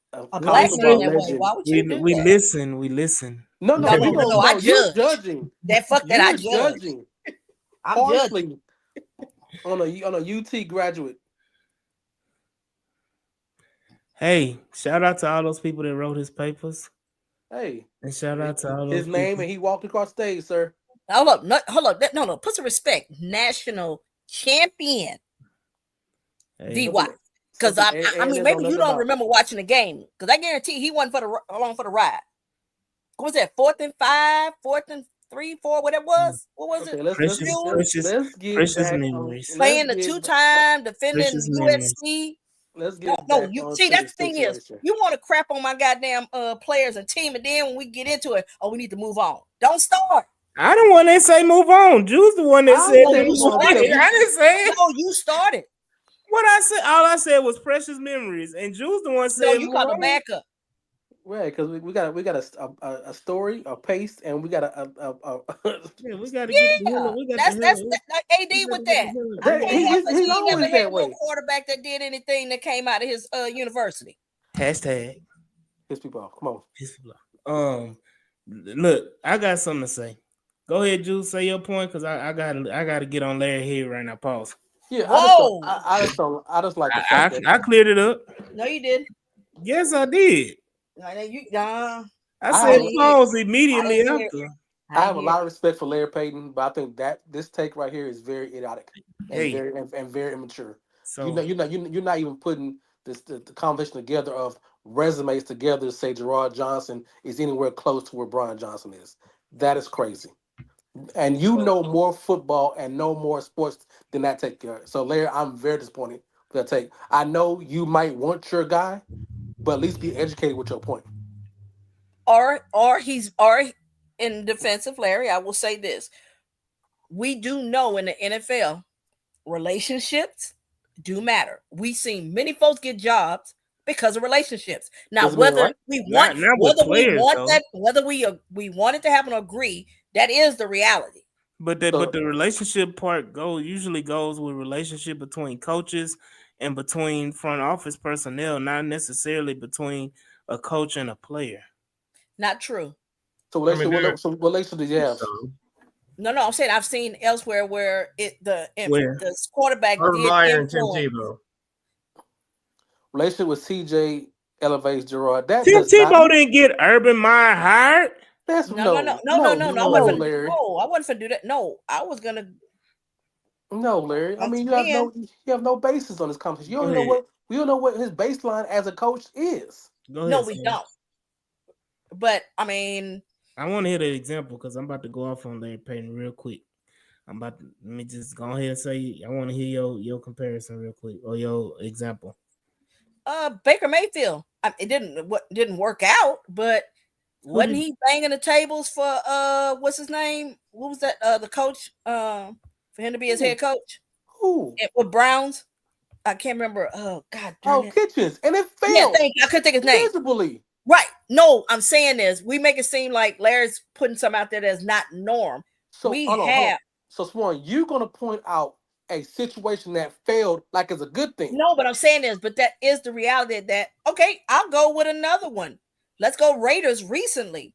black man. Why would you do that? We listen. No. I judge. Judging. I judge. I'm judging on a UT graduate. Hey, shout out to all those people that wrote his papers. Hey, and shout out to all his name, and he walked across stage, sir. Hold up. No. Put some respect. National champion. VY. Because I mean, maybe you don't remember watching the game. Because I guarantee he wasn't along for the ride. What was that? 4th and 5, 4th and 3, 4, whatever it was. What was it? Okay, let's let's Precious, let's Jules precious, let's get precious back on. memories. Let's playing the get 2-time defending Precious memories. USC. let's No, get no, back you on see to that's the the thing is situation. you want to crap on my goddamn players and team, and then when we get into it, oh, we need to move on. Don't start. I don't want to say move on. Jules the one that I said ain't No, to saying you move move on on. because started. we I didn't say it. No, you started. What I said. All I said was precious memories, and Jules the one No, said you move called a on. backup. right because we got a story, a pace, and we got a Yeah, we got to get the hell. Yeah, We got the that's hell. like AD We got with to get the that. hell. I We that got to can't get help it. he's He never always had that no way. quarterback that did anything that came out of his university. hashtag. Piss people off. Come on. Piss me off. Look, I got something to say. Go ahead, Jules. Say your point, cause I gotta get on Larry head right now. Pause. Yeah, I just don't. Whoa! I just like the fact I, that I, I cleared it up. No, you didn't. Yes, I did. I I I have said a, didn't hear. pause I immediately didn't hear. after. I I didn't have a hear. lot of respect for Larry Payton, but I think that this take right here is very idiotic and Hey, very immature. so You're not even putting the conversation together of resumes together to say Gerard Johnson is anywhere close to where Brian Johnson is. That is crazy. And you know more football and know more sports than that take. So Larry, I'm very disappointed for that take. I know you might want your guy, but at least be educated with your point. Or in defense of Larry, I will say this: we do know in the NFL, relationships do matter. We seen many folks get jobs because of relationships. Now, Doesn't mean right. not with players though. we want it to happen or agree, that is the reality. But So the relationship part usually goes with relationship between coaches and between front office personnel, not necessarily between a coach and a player. Not true. so I mean, relationship there. what relationship do you have? No, I'm saying I've seen elsewhere where Where the quarterback Urban did Meyer and Tim influence. Tebow. Relationship with CJ elevates Gerard. That Tim does not. Tebow didn't get Urban Meyer hired. That's No, no, no, no, no, no, no, no, no. no, Larry, I wasn't finna do that. No, I was gonna no, Larry. I once mean, again. you have no basis on this conversation. You Go don't even know ahead. what we don't know what his baseline as a coach is. Go No, ahead, we Sam. don't. But I mean, I want to hear the example because I'm about to go off on Larry Payton real quick. Let me just go ahead and say I want to hear your comparison real quick or your example. Baker Mayfield. Didn't work out, but Who wasn't did he banging the tables for what's his name? What was that? The coach for him to be his Who? head coach Who? with Browns. I can't remember. Oh God darn Oh, it! Kitchens, and it Yeah, failed thank you. I couldn't think his name. miserably. Right. No, I'm saying this. We make it seem like Larry's putting something out there that's not norm. So We hold on. have So Swan, you're gonna point out a situation that failed like it's a good thing. no, but I'm saying this, but that is the reality that okay, I'll go with another one. Let's go Raiders recently.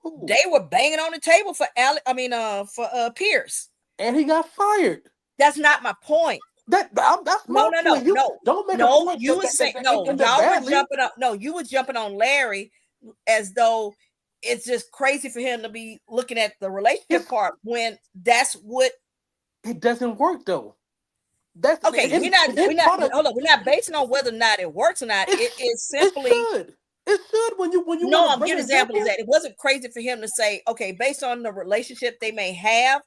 Who? They were banging on the table for Pierce. And he got fired. That's not my point. That's No, my no, no, point. You no, don't make a no. point You were saying that no. ended Y'all were badly. jumping up. No, you were jumping on Larry as though it's just crazy for him to be looking at the relationship part when that's what. It doesn't work though. That's Okay, the end product. hold on. We're not basing on whether or not it works or not. It is It simply should. It should when you no. want to I'm bring giving an an example of example. that. It wasn't crazy for him to say, okay, based on the relationship they may have,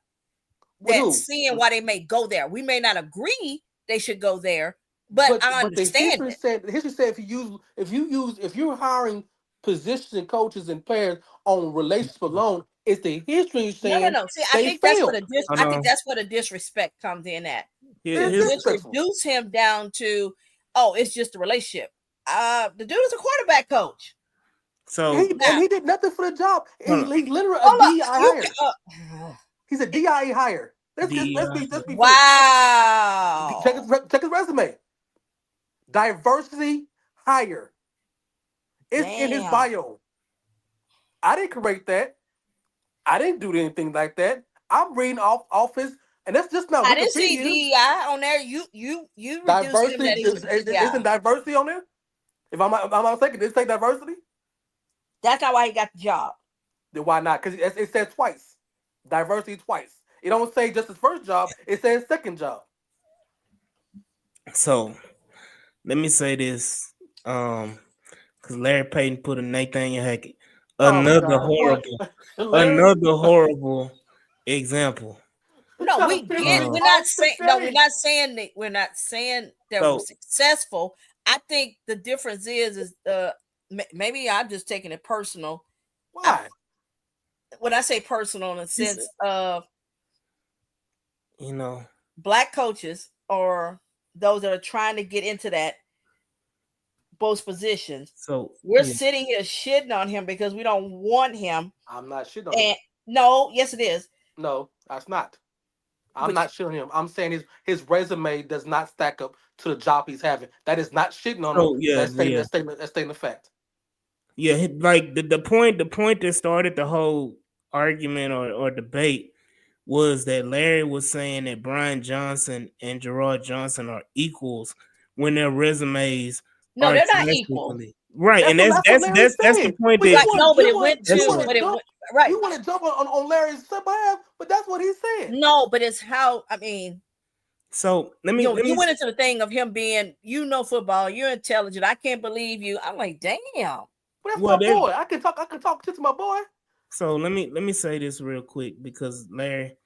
With that who? seeing why they may go there. We may not agree they should go there, but I But the understand it. history said if you're hiring positions and coaches and players on relationship alone, it's the history No, no, saying no. See, they failed. Hold I think on. that's where the disrespect comes in at. To It's Here's disrespectful. reduce him down to, oh, it's just a relationship. The dude is a quarterback coach. so Now, He did nothing for the job. hold on. He literally a hold up. DEI You hire. can, He's a DIE hire. The Let's be fair. wow. Check his resume. Diversity hire. It's in his Damn. bio. I didn't correct that. I didn't do anything like that. I'm reading off his, and that's just not I didn't see Wikipedia. DEI on there. You reduced him Diversity that he's a isn't DEI. diversity on there. If I'm not mistaken, did it say diversity? That's not why he got the job. Then why not? Because it says twice. Diversity twice. It don't say just his first job. It says second job. So let me say this. Because Larry Payton put a Nathaniel Hackett. Oh Another God, what? horrible, Larry, another horrible example. you No, trying we to piss get. me We're Uh, not off saying. No, we're today? not saying that. We're not saying that we're so successful. I think the difference is maybe I'm just taking it personal. I Why? When I say personal in the it's, sense of you know, black coaches or those that are trying to get into that both positions, so we're yeah. sitting here shitting on him because we don't want him. I'm not shitting on him. And no, yes, it is. No, that's not. I'm But not shitting on him. I'm saying his resume does not stack up to the job he's having. That is not shitting on him. So yeah, That's stating yeah, that statement. That's stating the fact. yeah. Like the point that started the whole argument or debate was that Larry was saying that Brian Johnson and Gerard Johnson are equals when their resumes no, are they're not equal. drastically right, and that's That's what that's Larry that's that's the said. point But that No, but it went you that's to, want what. to but it jump went right. you want to jump on Larry's behalf, but that's what he said. No, but it's how I mean, So let me let you me. went into the thing of him being, football, you're intelligent. I can't believe you. I'm like, damn. But that's Well, my that boy. I can talk to my boy. so let me say this real quick because Larry,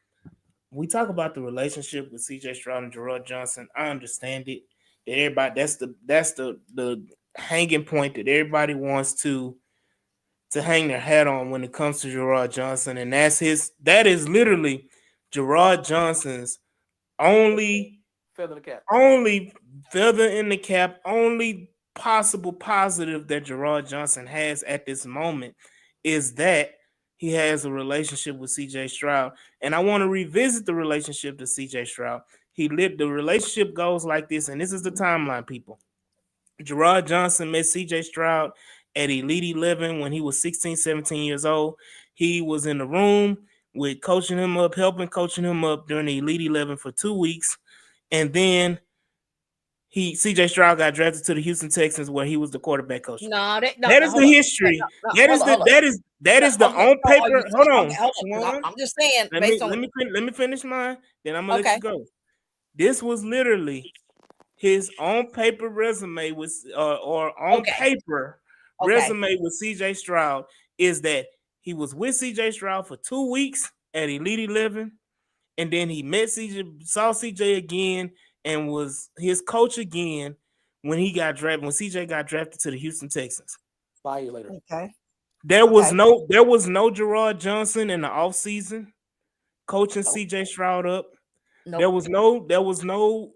we talk about the relationship with CJ Stroud and Gerard Johnson. I understand it. That everybody that's the hanging point that everybody wants to hang their hat on when it comes to Gerard Johnson, and that is literally Gerard Johnson's only Feather in the cap. only feather in the cap, only possible positive that Gerard Johnson has at this moment is that he has a relationship with CJ Stroud. And I want to revisit the relationship to CJ Stroud. The relationship goes like this, and this is the timeline, people. Gerard Johnson met CJ Stroud at Elite 11 when he was 16, 17 years old. He was in the room with coaching him up, helping coaching him up during the Elite 11 for 2 weeks. And then CJ Stroud got drafted to the Houston Texans where he was the quarterback coach. No, no, That no, is hold the up. history. No, That is hold up, the hold up. that is the Okay, on no, are paper. you Hold okay? on, Hold up, 'cause Swan. I'm just saying Let me based on let me finish mine. Then I'm gonna let okay, you go. This was literally his on paper resume with or on okay, paper okay. resume with CJ Stroud is that he was with CJ Stroud for 2 weeks at Elite 11, and then he saw CJ again, and was his coach again when CJ got drafted to the Houston Texans. 5 years later. Okay. There was no Gerard Johnson in the offseason coaching Nope. CJ Stroud up. There Nope. was no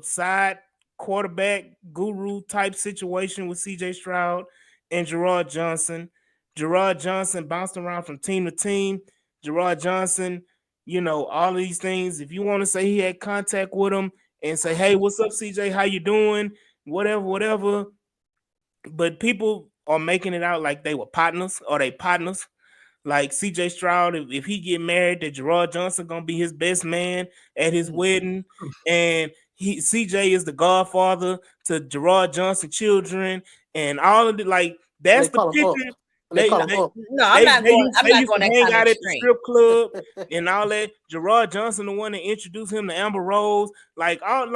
side quarterback guru type situation with CJ Stroud and Gerard Johnson. Gerard Johnson bounced around from team to team. Gerard Johnson, all of these things. If you want to say he had contact with him and say, "Hey, what's up, CJ? How you doing?" Whatever, whatever. But people are making it out like they were partners or they partners. Like CJ Stroud, if he get married, that Gerard Johnson gonna be his best man at his wedding, and CJ is the godfather to Gerard Johnson children, and all of the like. And That's they the call him Unc. picture. And they They call No, him they Unc. no, I'm they not they going. used, I'm they not used going to that hang kind of out at the extreme. strip club and all that. Gerard Johnson, the one that introduced him to Amber Rose, like all of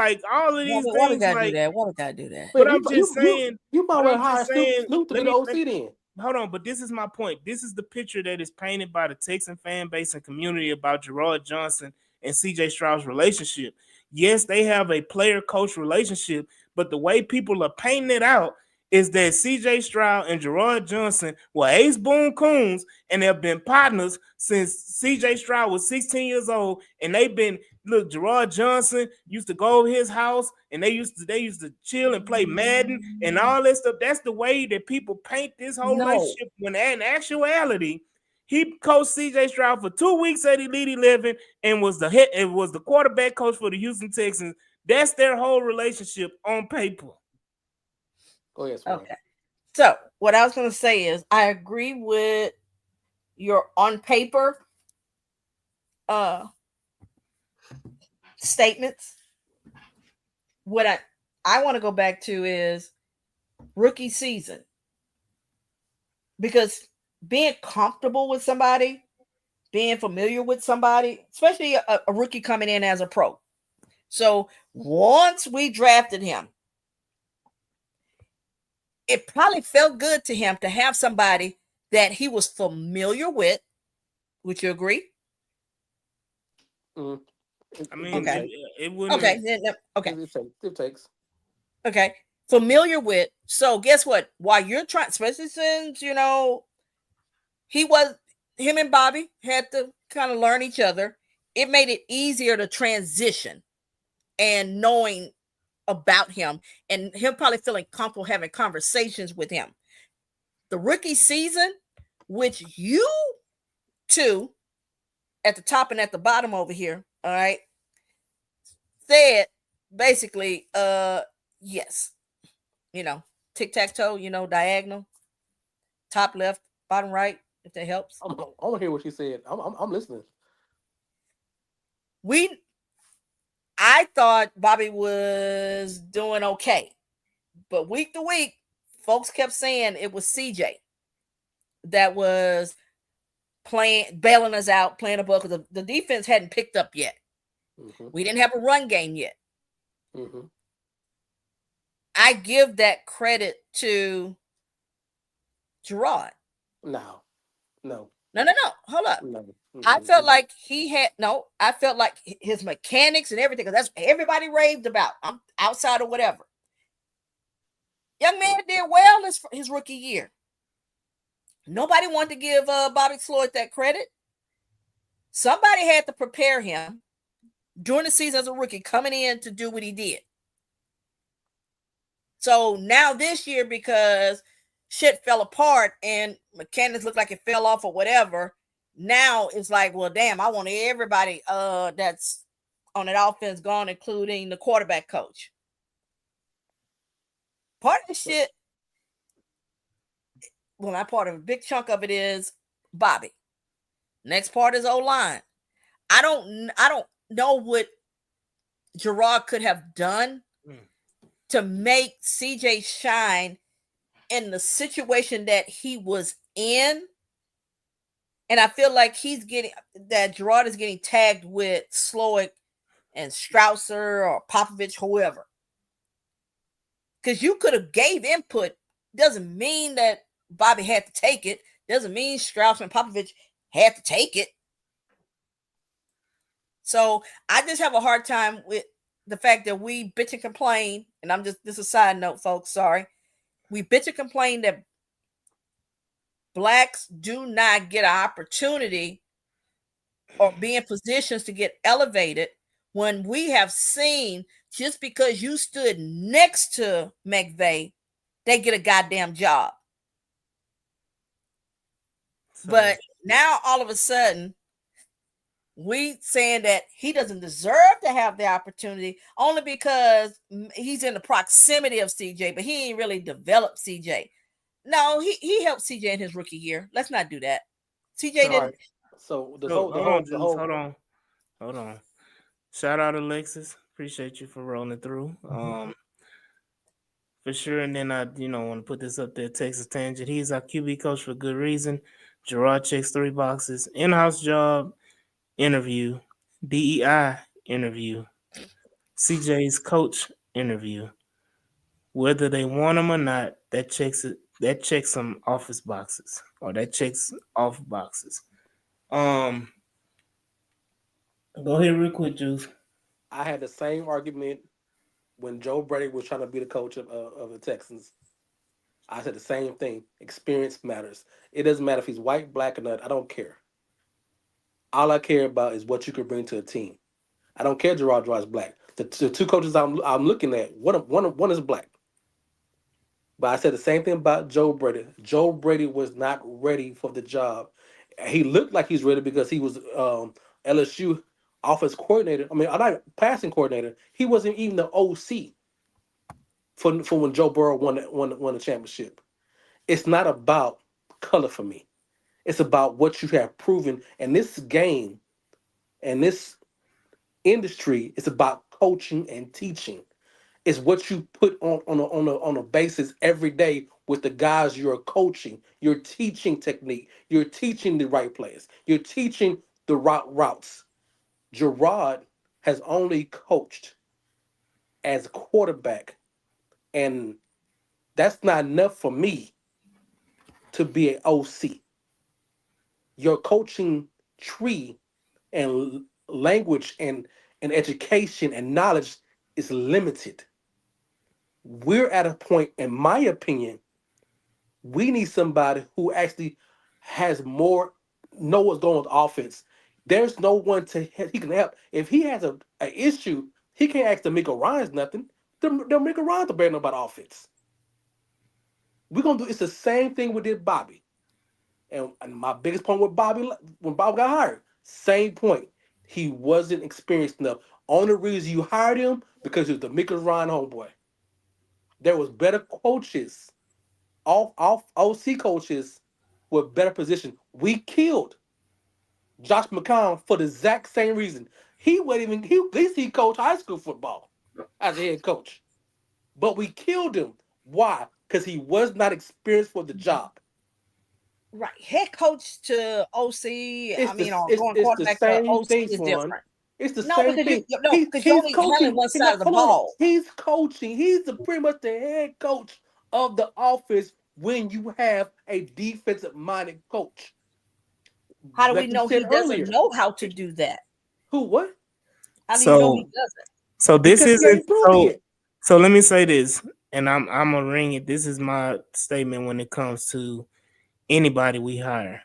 these Why we things, gotta do like. that? Why we gotta do that? But Wait, I'm just saying. you might But well I'm hire just saying. Snoop to be Let the me OC then. hold on, but this is my point. This is the picture that is painted by the Texan fan base and community about Gerard Johnson and CJ Stroud's relationship. Yes, they have a player coach relationship, but the way people are painting it out is that CJ Stroud and Gerard Johnson were ace boon coons and have been partners since CJ Stroud was 16 years old. And they've been look, Gerard Johnson used to go over his house and they used to chill and play Madden and all that stuff. That's the way that people paint this whole No, relationship when in actuality, he coached CJ Stroud for 2 weeks at Elite 11 and was the quarterback coach for the Houston Texans. That's their whole relationship on paper. Go ahead, Swan. okay. So what I was gonna say is I agree with your on paper uh statements. What I want to go back to is rookie season because being comfortable with somebody, being familiar with somebody, especially a rookie coming in as a pro. So once we drafted him, it probably felt good to him to have somebody that he was familiar with. Would you agree? Mm. I mean, Okay. it wouldn't. Okay. Okay. It takes. Okay. Familiar with. So guess what? While you're trying, especially since he was him and Bobby had to kind of learn each other. It made it easier to transition and knowing about him and him probably feeling comfortable having conversations with him. The rookie season, which you two at the top and at the bottom over here, all right, said basically, yes, tic-tac-toe, diagonal, top left, bottom right, if that helps. I want to hear what she said. I'm listening. We I thought Bobby was doing okay. But week to week, folks kept saying it was CJ that was bailing us out, playing the ball because the defense hadn't picked up yet. Mm-hmm. We didn't have a run game yet. Mm-hmm. I give that credit to Gerard. No. No. Hold up. No. I felt like I felt like his mechanics and everything, because that's what everybody raved about. I'm outside or whatever. Young man did well his rookie year. Nobody wanted to give Bobby Floyd that credit. Somebody had to prepare him during the season as a rookie, coming in to do what he did. So now this year, because shit fell apart and mechanics looked like it fell off or whatever, now it's like, well, damn, I want everybody that's on that offense gone, including the quarterback coach. Part of the shit, well, not part of it, a big chunk of it is Bobby. Next part is O-line. I don't know what Gerard could have done to make CJ shine in the situation that he was in. And I feel like Gerard is getting tagged with Slowick and Strausser or Popovich, whoever. Because you could have gave input. Doesn't mean that Bobby had to take it. Doesn't mean Strausser and Popovich had to take it. So I just have a hard time with the fact that we bitch and complain, and this is a side note, folks, sorry. We bitch and complain that blacks do not get an opportunity or be in positions to get elevated, when we have seen just because you stood next to McVay, they get a goddamn job. So, but now all of a sudden, we saying that he doesn't deserve to have the opportunity only because he's in the proximity of CJ, but he ain't really developed CJ. No, he helped CJ in his rookie year. Let's not do that. CJ didn't. Right. So hold on. Shout out Alexis. Appreciate you for rolling through. For sure. And then I, want to put this up there. Texas Tangent. He's our QB coach for good reason. Gerard checks 3 boxes. In-house job, interview, DEI interview, CJ's coach interview. Whether they want him or not, that checks some office boxes, or that checks off boxes. Go ahead real quick, Juice. I had the same argument when Joe Brady was trying to be the coach of the Texans. I said the same thing. Experience matters. It doesn't matter if he's white, black, or not. I don't care. All I care about is what you can bring to a team. I don't care Gerard drives black. The 2 coaches I'm looking at, one is black. But I said the same thing about Joe Brady. Joe Brady was not ready for the job. He looked like he's ready because he was LSU offense coordinator. I mean, I'm not passing coordinator. He wasn't even the OC for when Joe Burrow won the championship. It's not about color for me. It's about what you have proven. And this game and this industry is about coaching and teaching. It's what you put on a basis every day with the guys you're coaching. You're teaching technique. You're teaching the right plays. You're teaching the right routes. Gerard has only coached as a quarterback, and that's not enough for me to be an OC. your coaching tree and language and education and knowledge is limited. We're at a point, in my opinion, we need somebody who actually has more know what's going on with offense. There's no one he can help. If he has a issue, he can't ask D'Amico Ryan's nothing. D'Amico Ryan's the better know about offense. We're gonna do it's the same thing we did Bobby. And my biggest point with Bobby when Bobby got hired, same point. He wasn't experienced enough. Only reason you hired him because he was the D'Amico Ryan homeboy. There was better coaches, off OC coaches with better position. We killed Josh McCown for the exact same reason. He wasn't even at least he coached high school football as a head coach. But we killed him. Why? Because he was not experienced for the job. Right. Head coach to OC, I It's the mean, or it's going it's the quarterback to same OC thing, is Swan. different. It's the No, same because thing. you're He's only handling coaching. one side of the Hold on. ball. He's coaching. He's pretty much the head coach of the offense when you have a defensive minded coach. How do we Like you know said he doesn't earlier. know how to do that? Who what? How do you know he So doesn't? so this Because he isn't ain't proved it so yet. so let me say this, and I'm gonna ring it. This is my statement when it comes to anybody we hire.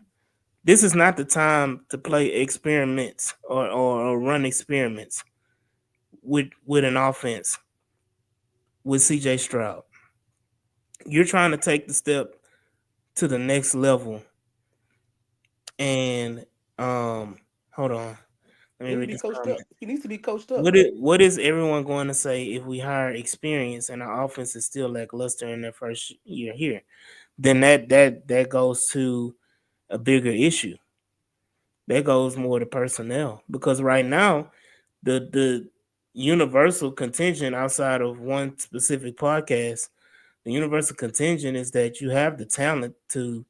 This is not the time to play experiments or run experiments with an offense with CJ Stroud. You're trying to take the step to the next level, and hold on, let He me needs to read be this coached comment. up. He needs to be coached up. What is everyone going to say if we hire experience and our offense is still lackluster in their first year here? Then that goes to a bigger issue. That goes more to personnel because right now the universal contingent outside of one specific podcast, the universal contingent is that you have the talent to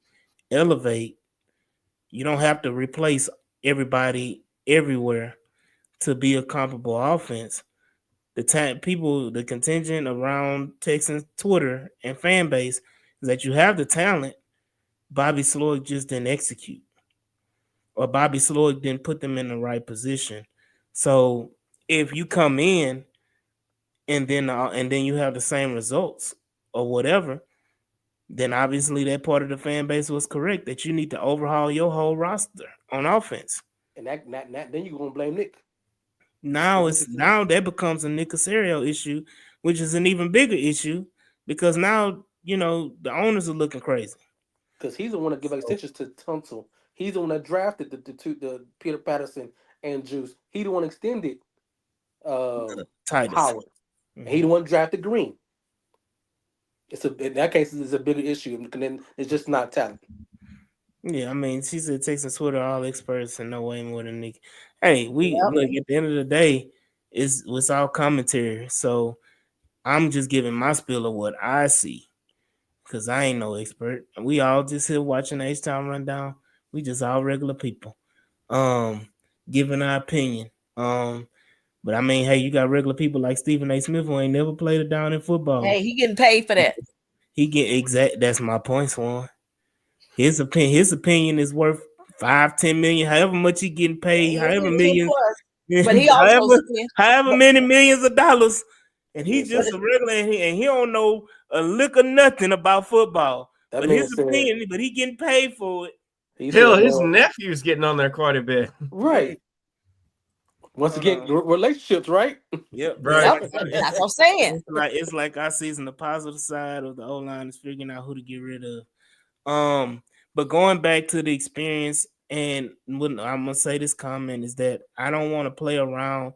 elevate. You don't have to replace everybody everywhere to be a comparable offense. The contingent around Texans Twitter and fan base is that you have the talent. Bobby Sloyd just didn't execute, or Bobby Sloyd didn't put them in the right position. So if you come in and then you have the same results or whatever, then obviously that part of the fan base was correct that you need to overhaul your whole roster on offense. And that then you're gonna blame Nick. Now that becomes a Nick Casario issue, which is an even bigger issue because now the owners are looking crazy. Because he's the one that gave So, extensions to Tunsil. He's the one that drafted the Peter Patterson and Juice. He the one extended Titus. Howard. And he Mhm. the one drafted Green. In that case it's a bigger issue. And then it's just not talent. Yeah, I mean, she said Texas Twitter all experts and know way more than Nick. Hey, we Yep. look at the end of the day, it's all commentary. So I'm just giving my spiel of what I see because I ain't no expert. We all just here watching H Town rundown. We just all regular people. Um, giving our opinion. But I mean, hey, you got regular people like Stephen A. Smith who ain't never played it down in football. Hey, he getting paid for that. He get exact. That's my point, Swan. His opinion is worth 5-10 million, however much he getting paid, He'll however get 10 millions, plus. But he also however said, however but, many millions of dollars, and That man he's but said just a regular, and he don't know a lick of nothing about football. that But man his said opinion, but he getting paid for it. he Hell, said, his man, nephew's getting on there quite a bit. Yeah. right. Once again, Uh, relationships, right? yep. It's Right. yep, like that's what I'm saying. it's like our season. The positive side of the O line is figuring out who to get rid of. But going back to the experience, and what I'm gonna say this comment is that I don't want to play around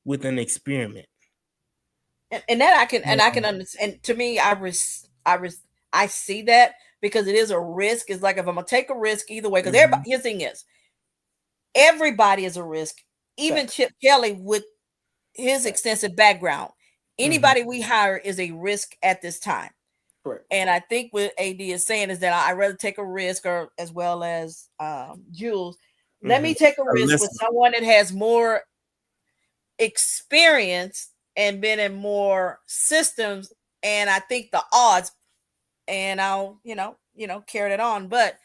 with an experiment. And that I can Um, understand. And to me, I see that because it is a risk. It's like if I'm gonna take a risk either way, because everybody, mhm, his thing is everybody is a risk. Even Facts. Chip Kelly with his Facts. extensive background, mhm, anybody we hire is a risk at this time. Correct. And I think what AD is saying is that I'd rather take a risk, or as well as Jules, let mhm. me take a risk with Listen, someone that has more experience and been in more systems. And I think the odds, and I'll carry it on. But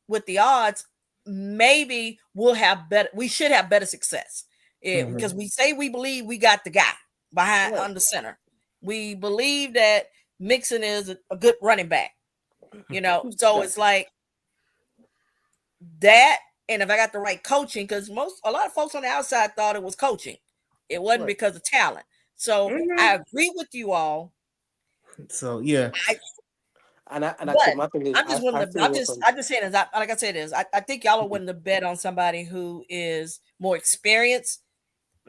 with the odds, maybe we should have better success. Because we say we believe we got the guy behind Right. on the center. We believe that Mixon is a good running back. So it's like that. And if I got the right coaching, because a lot of folks on the outside thought it was coaching, it wasn't Right. because of talent. So I agree with you all. So yeah, I, And I but think my thing is I'm just willing I to. feel from I'm just saying, like I said, I think y'all are willing to bet on somebody who is more experienced,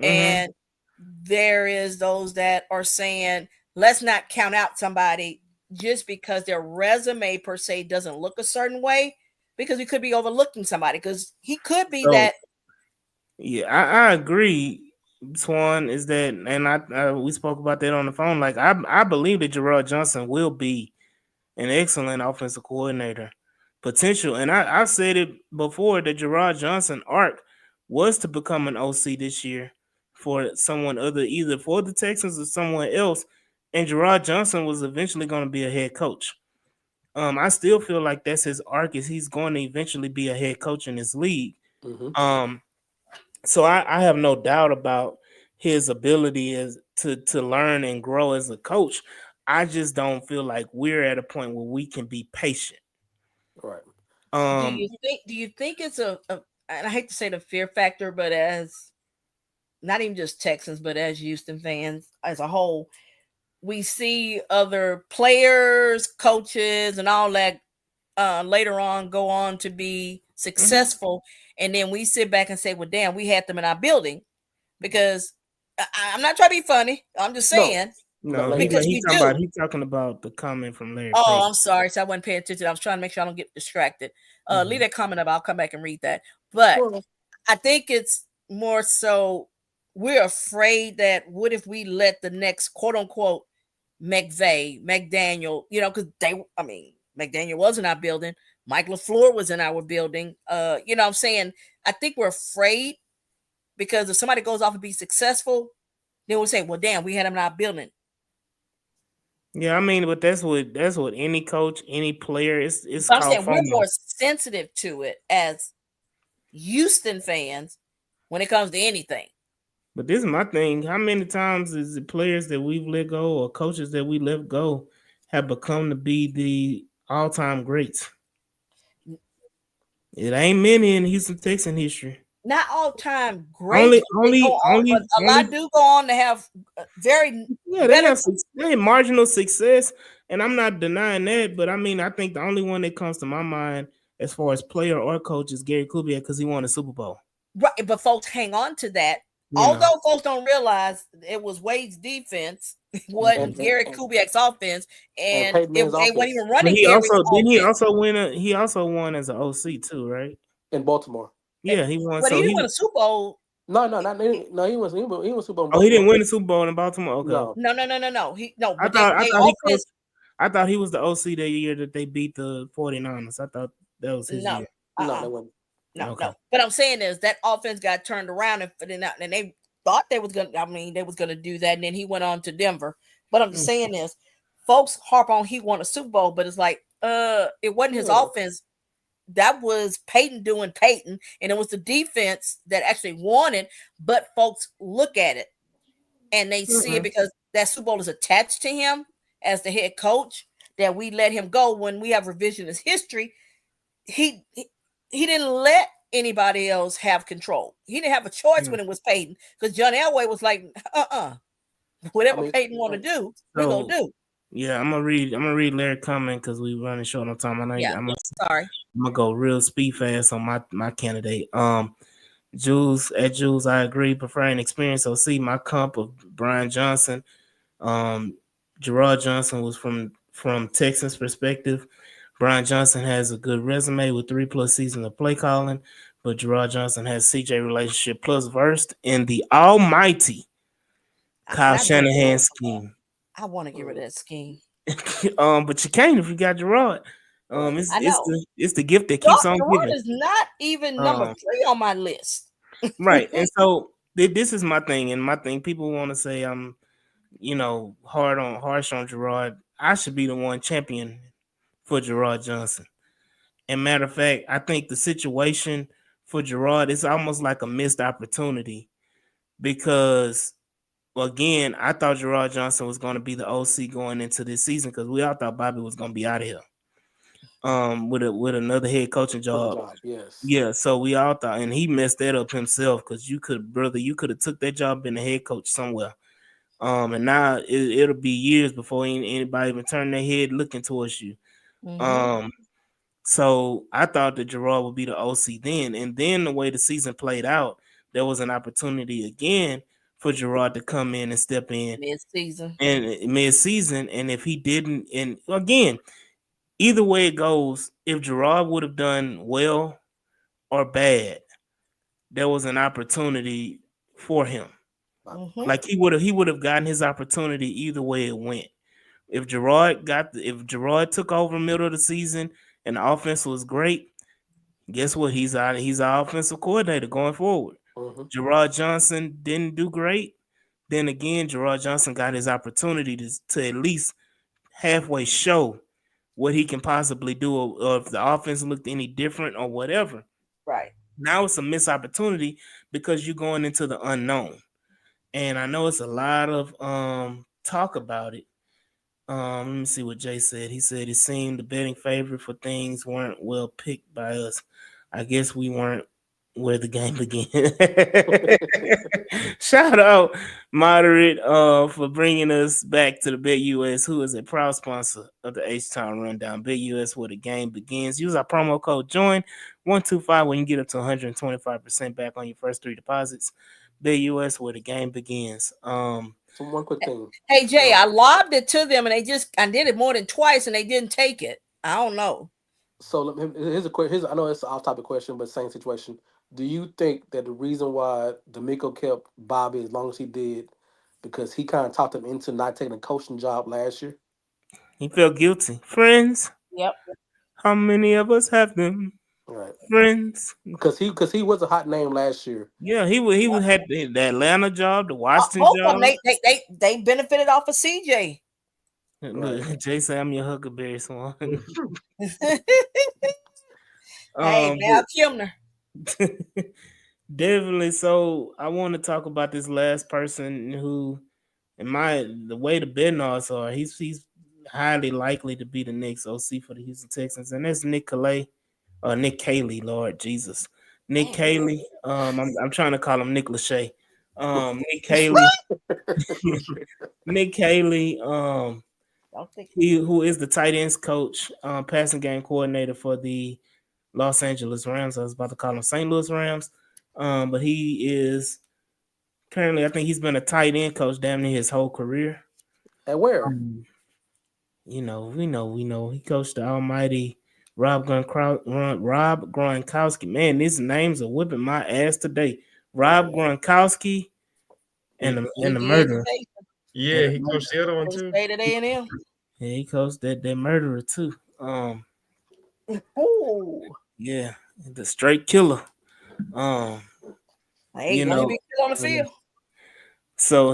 and there is those that are saying let's not count out somebody just because their resume per se doesn't look a certain way, because we could be overlooking somebody because he could be so that. yeah, I agree. Swan is that, and we spoke about that on the phone. Like I believe that Gerard Johnson will be an excellent offensive coordinator potential. And I've said it before that Gerard Johnson arc was to become an OC this year for someone other, either for the Texans or someone else. And Gerard Johnson was eventually going to be a head coach. I still feel like that's his arc, is he's going to eventually be a head coach in this league. Mhm. Um, so I have no doubt about his ability to learn and grow as a coach. I just don't feel like we're at a point where we can be patient. Right. Um, Do you think it's and I hate to say the fear factor, but as not even just Texans, but as Houston fans as a whole, we see other players, coaches, and all that later on go on to be successful, and then we sit back and say, "Well, damn, we had them in our building." Because I'm not trying to be funny. I'm just No. saying No. no, Let me because we do. he's talking about the comment from Larry Oh, Page. I'm sorry. So I wasn't paying attention. I was trying to make sure I don't get distracted. Leave that comment up. I'll come back and read that. But well, I think it's more so we're afraid that what if we let the next quote unquote McDaniel, because McDaniel was in our building. Mike LaFleur was in our building. I'm saying I think we're afraid because if somebody goes off and be successful, then we'll say, well, damn, we had him in our building. Yeah, I mean, but that's what any coach, any player, it's But I'm called saying we're FOMO. more sensitive to it as Houston fans when it comes to anything. But this is my thing. How many times is the players that we've let go or coaches that we let go have become to be the all-time greats? It ain't many in Houston Texan history. Not all time great, Only, but they go only, on. But only, a lot only. do go on to have very Yeah, better. they have marginal success, and I'm not denying that. But I mean, I think the only one that comes to my mind as far as player or coach is Gary Kubiak because he won a Super Bowl. Right, but folks hang on to that. You know, Although folks don't realize it was Wade's defense, it wasn't and Gary Kubiak's offense, and and Peyton Manning's they weren't offense even but running he Gary's also didn't he offense. also win a he also won as an OC too, right? in Baltimore. Yeah, he won. But he So didn't he win a Super Bowl. No, no, not no. He was Super Bowl in he didn't Baltimore. win the Super Bowl in Baltimore. Okay, No. No. I But thought I they thought he offense. coached. I thought he was the OC that year that they beat the 49ers. I thought that was his No, year. No, that wasn't. Okay. no. But I'm saying is that offense got turned around and they thought they was gonna. I mean, they was gonna do that, and then he went on to Denver. But I'm just saying is, folks harp on he won a Super Bowl, but it's like, it wasn't his Yeah. offense. That was Peyton doing Peyton, and it was the defense that actually won it. But folks look at it and they see it because that Super Bowl is attached to him as the head coach. That we let him go when we have revisionist history. He didn't let anybody else have control. He didn't have a choice when it was Peyton because John Elway was like, I whatever mean, Peyton want to do, we're gonna So do. yeah, I'm gonna read Larry comment because we running short on time. And Yeah, I'm sorry. gonna go real speed fast on my candidate. Jules, I agree. Preferring experience. So see my comp of Brian Johnson. Gerard Johnson was from Texas perspective. Brian Johnson has a good resume with 3+ seasons of play calling, but Gerard Johnson has CJ relationship plus versed in the almighty Kyle And Shanahan scheme. I want to get rid of that scheme. But you can't if you got Gerard. right. It's I know. it's the gift that keeps on Gerard giving. is not even number 3 on my list. Right, and so this is my thing, and my thing. People want to say I'm, harsh on Gerard. I should be the one champion for Gerard Johnson. And matter of fact, I think the situation for Gerard, it's almost like a missed opportunity because, well, again, I thought Gerard Johnson was going to be the OC going into this season because we all thought Bobby was going to be out of here with another head coaching Coaching job. job, yes. Yeah, so we all thought, and he messed that up himself because you could have took that job been a head coach somewhere. And now it'll be years before anybody even turn their head looking towards you. Mm-hmm. Um, so I thought that Gerard would be the OC then, and then the way the season played out, there was an opportunity again for Gerard to come in and step in Mid season. and mid-season, and if he didn't, and again, either way it goes, if Gerard would have done well or bad, there was an opportunity for him. Mm-hmm. Like he would have gotten his opportunity either way it went. If Gerard took over middle of the season and the offense was great, guess what? He's our offensive coordinator going forward. Mm-hmm. Gerard Johnson didn't do great. Then again, Gerard Johnson got his opportunity to at least halfway show what he can possibly do, or if the offense looked any different or whatever. Right. Now it's a missed opportunity because you're going into the unknown. And I know it's a lot of talk about it. Let me see what Jay said. He said it seemed the betting favorite for things weren't well picked by us. I guess we weren't where the game began. Shout out Moderate for bringing us back to the Bet US, who is a proud sponsor of the H-Town Rundown. Bet US, where the game begins. Use our promo code JOIN125 when you get up to 125% back on your first three deposits. Bet US, where the game begins. So one quick thing. Hey Jay, I lobbed it to them and I did it more than twice and they didn't take it. I don't know. So here's a question. I know it's an off-topic question, but same situation. Do you think that the reason why D'Amico kept Bobby as long as he did, because he kind of talked him into not taking a coaching job last year? He felt guilty. Friends, Yep. how many of us have them? Right. Friends. Because he was a hot name last year. Yeah, he had the Atlanta job, the Washington Both of them, job. they benefited off of CJ. Look, Right. Jay said I'm your Huckleberry Swan. Hey, Val But Kilmer. definitely. So I want to talk about this last person who, the way the betting odds are, he's highly likely to be the next OC for the Houston Texans, and that's Nick Caley. Lord Jesus, Nick Damn. Caley. I'm trying to call him Nick Lachey. Nick Caley. Nick Caley. Don't think Who is the tight ends coach, passing game coordinator for the Los Angeles Rams. I was about to call him St. Louis Rams, but he is currently. I think he's been a tight end coach damn near his whole career. At where? We know. He coached the almighty Rob Gronkowski. Man, these names are whipping my ass today. Rob Gronkowski and he the did murderer. Yeah, he coached the other one too. State at A&M. Yeah, he coached that murderer too. Ooh. Yeah, the straight killer. Um, Hey, you let me know, be good on the field. so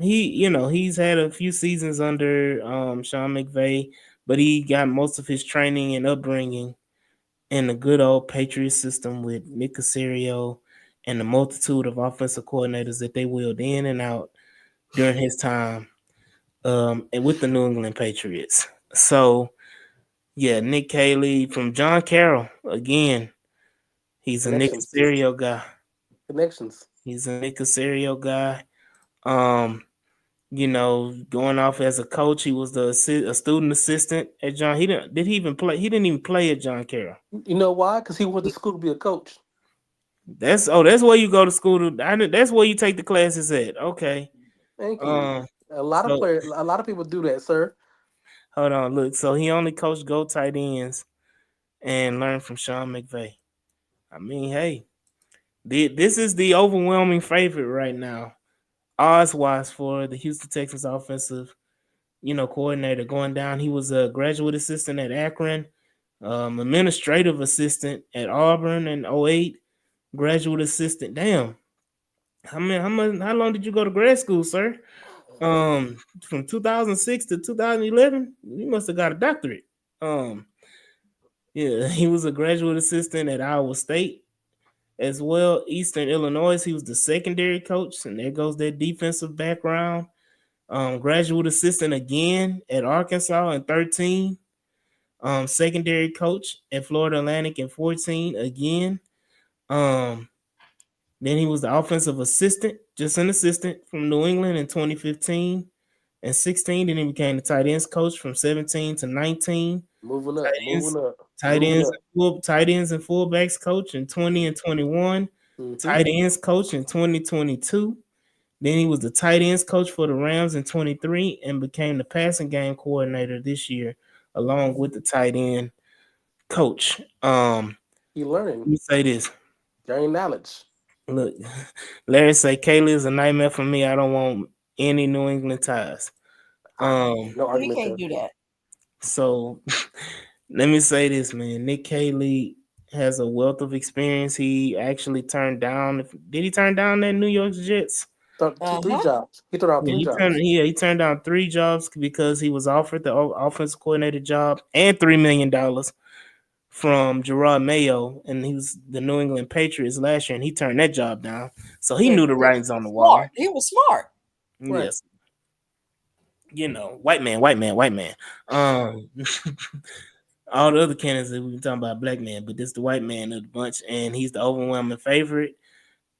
he's had a few seasons under Sean McVay, but he got most of his training and upbringing in the good old Patriot system with Nick Caserio and the multitude of offensive coordinators that they wheeled in and out during his time and with the New England Patriots. So yeah, Nick Caley from John Carroll again. He's a Nick Connections. Caserio guy. Connections. He's a Nick Caserio guy. Going off as a coach, he was a student assistant at John. He didn't. Did he even play? He didn't even play at John Carroll. You know why? Because he went to school to be a coach. That's where you go to school to. That's where you take the classes at. Okay. Thank you. A lot of So players, a lot of people do that, sir. hold on. Look. So he only coached go tight ends and learned from Sean McVay. I mean, hey, this is the overwhelming favorite right now, odds wise, for the Houston Texans offensive coordinator going down. He was a graduate assistant at Akron, administrative assistant at Auburn in 08, graduate assistant. Damn. How long did you go to grad school, sir? From 2006 to 2011, you must have got a doctorate. Yeah, he was a graduate assistant at Iowa State. as well. Eastern Illinois, he was the secondary coach, and there goes that defensive background. Graduate assistant again at Arkansas in 13. Secondary coach at Florida Atlantic in 14 again. Um, then he was the offensive assistant, just an assistant from New England in 2015 and 16. Then he became the tight ends coach from 17 to 19. Moving Tight up, ends, moving up, moving up. tight ends and fullbacks coach in 20 and 21. Mm-hmm. Tight ends coach in 2022. Then he was the tight ends coach for the Rams in 23 and became the passing game coordinator this year, along with the tight end coach. He Let learning, me say this. gain knowledge. Look, Larry say Kaylee is a nightmare for me. I don't want any New England ties. No We argument can't there. do that. So let me say this, man. Nick Kaylee has a wealth of experience. He actually turned down. Did he turn down that New York Jets? Three Uh-huh. jobs. He turned out Yeah, three jobs. he turned down 3 jobs because he was offered the offensive coordinator job and $3 million from Gerard Mayo, and he was the New England Patriots last year, and he turned that job down. So he Yeah, knew the writings on the smart. wall. He was smart. Right. Yes, white man, white man, white man. Um, all the other candidates that we been talking about black man, but this the white man of the bunch, and he's the overwhelming favorite.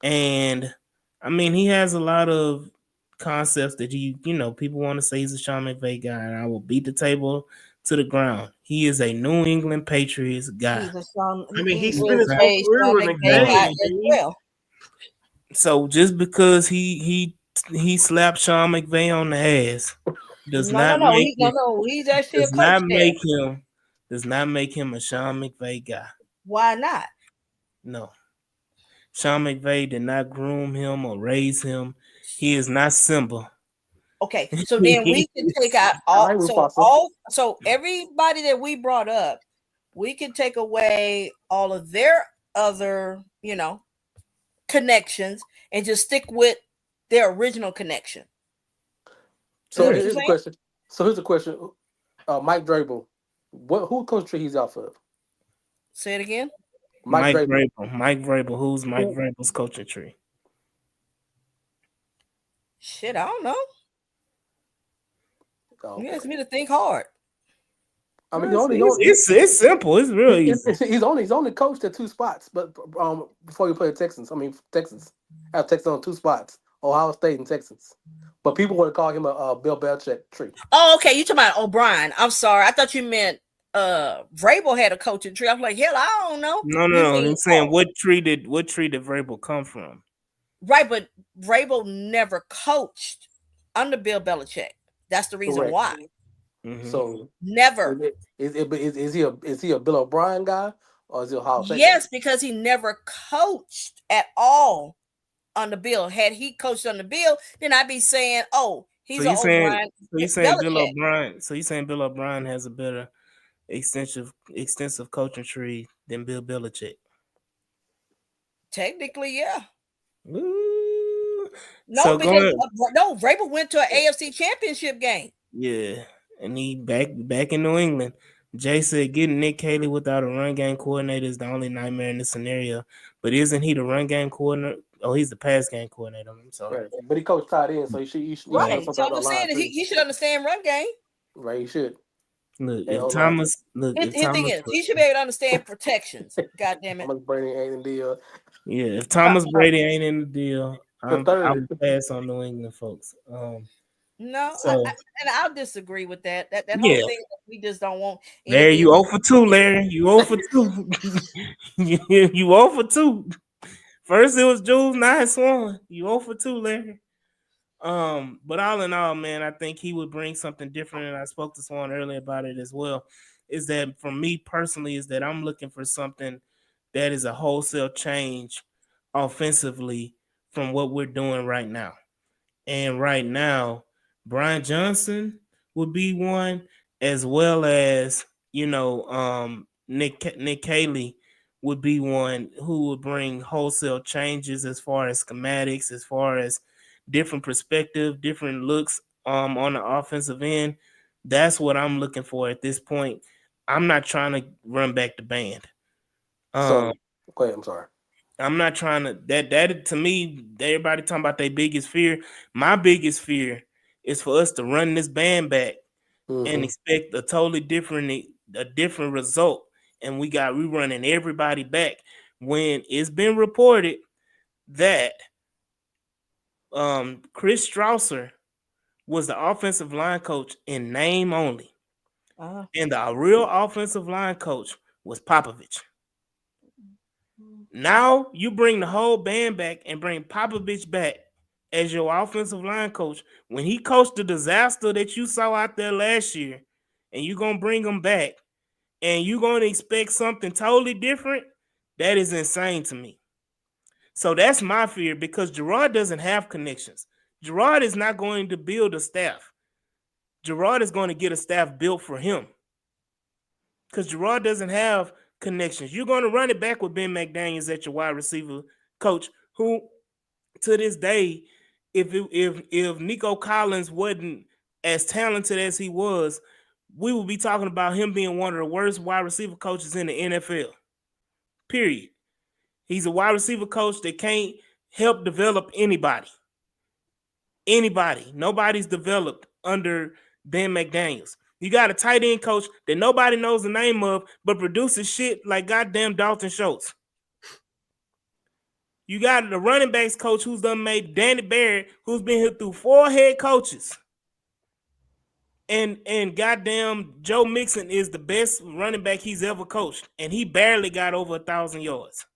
And I mean, he has a lot of concepts that people want to say he's a Sean McVay guy, and I will beat the table to the ground. He is a New England Patriots guy. He's a Sean. I mean, He he is spent his whole a career Sean with McVay Uh, guy McVay. as Dude. well. so just because he slapped Sean McVay on the ass does No, no, not no. make him He's actually a does coach not there. make him does not make him a Sean McVay guy. Why not? No. Sean McVay did not groom him or raise him. He is not Simba. Okay, so then we can take out I all. like So Mufasa. everybody that we brought up, we can take away all of their other, connections and just stick with their original connection. Is So that what you're here's the saying? question. Mike Drabel. Who coach tree he's off of? Say it again. Mike Drabel. Mike Vrabel. Who's Mike Who- Vrabel's coaching tree? Shit, I don't know. Oh, You okay. asked me to think hard. I mean, It's simple. It's real easy. he's only coached at 2 spots, but before he played Texans, Texans have Texans on 2 spots, Ohio State and Texans. But people want to call him a Bill Belichick tree. Oh, okay. You talking about O'Brien? I'm sorry. I thought you meant Vrabel had a coaching tree. I'm like, hell, I don't know. No. I'm saying what tree did Vrabel come from? Right, but Vrabel never coached under Bill Belichick. That's the reason Correct. why. Mm-hmm. So Never. is he a Bill O'Brien guy or is he a Ohio State Yes, guy? because he never coached at all under Bill. Had he coached under Bill, then I'd be saying, "Oh, he's So an O'Brien." you saying Bill Belichick. O'Brien? So you saying Bill O'Brien has a better extensive coaching tree than Bill Belichick? Technically, yeah. Ooh. No, So because going, Vrabel went to an AFC Championship game. yeah, and he back in New England. Jay said getting Nick Haley without a run game coordinator is the only nightmare in this scenario. But isn't he the run game coordinator? Oh, he's the pass game coordinator. I'm sorry. Right. But he coached tight end, so he should know Right. something So I'm about just line saying too. he should understand run game. Right, he should. Look, Hey, if hold on. Thomas, His thing is he should be able to understand protections. God damn it. Thomas Brady ain't in the deal. yeah, if Thomas Brady ain't in the deal, The I third. would pass on New England folks. No, So and I'll disagree with that. That whole yeah, thing, we just don't want Larry, anything. you 0 for 2, Larry. You 0 for 2. you 0 for 2. First it was Jules, now it's Swan. You 0 for 2, Larry. But all in all, man, I think he would bring something different, and I spoke to Swan earlier about it as well. Is that for me personally? Is that I'm looking for something that is a wholesale change offensively from what we're doing right now. And right now, Brian Johnson would be one, as well as Nick Haley would be one who would bring wholesale changes as far as schematics, as far as different perspective, different looks on the offensive end. That's what I'm looking for at this point. I'm not trying to run back the band. So go ahead, I'm sorry. I'm not trying to that to me, everybody talking about their biggest fear. My biggest fear is for us to run this band back and Mm-hmm. expect a different result. And we running everybody back when it's been reported that Chris Strausser was the offensive line coach in name only. Uh-huh. And the real offensive line coach was Popovich. Now you bring the whole band back and bring Popovich back as your offensive line coach when he coached the disaster that you saw out there last year, and you're gonna bring him back and you're gonna expect something totally different. That is insane to me. So that's my fear because Gerard doesn't have connections. Gerard is not going to build a staff. Gerard is going to get a staff built for him because Gerard doesn't have connections. You're going to run it back with Ben McDaniels at your wide receiver coach, who to this day, if Nico Collins wasn't as talented as he was, we would be talking about him being one of the worst wide receiver coaches in the NFL. Period. He's a wide receiver coach that can't help develop anybody. Anybody. Nobody's developed under Ben McDaniels. You got a tight end coach that nobody knows the name of, but produces shit like goddamn Dalton Schultz. You got the running backs coach who's done made Danny Barrett, who's been here through 4 head coaches. And goddamn Joe Mixon is the best running back he's ever coached, and he barely got over 1,000 yards.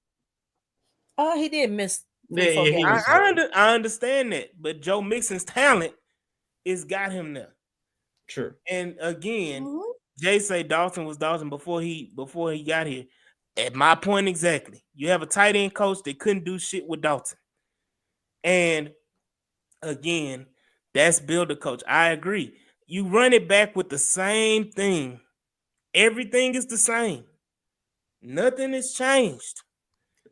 He did miss Yeah, 3-4 yeah, he games. was. I understand that, but Joe Mixon's talent is got him there. True. And again, Jay say Dalton was Dalton before he got here. At my point exactly, you have a tight end coach that couldn't do shit with Dalton. And again, that's builder coach. I agree. You run it back with the same thing. Everything is the same. Nothing has changed.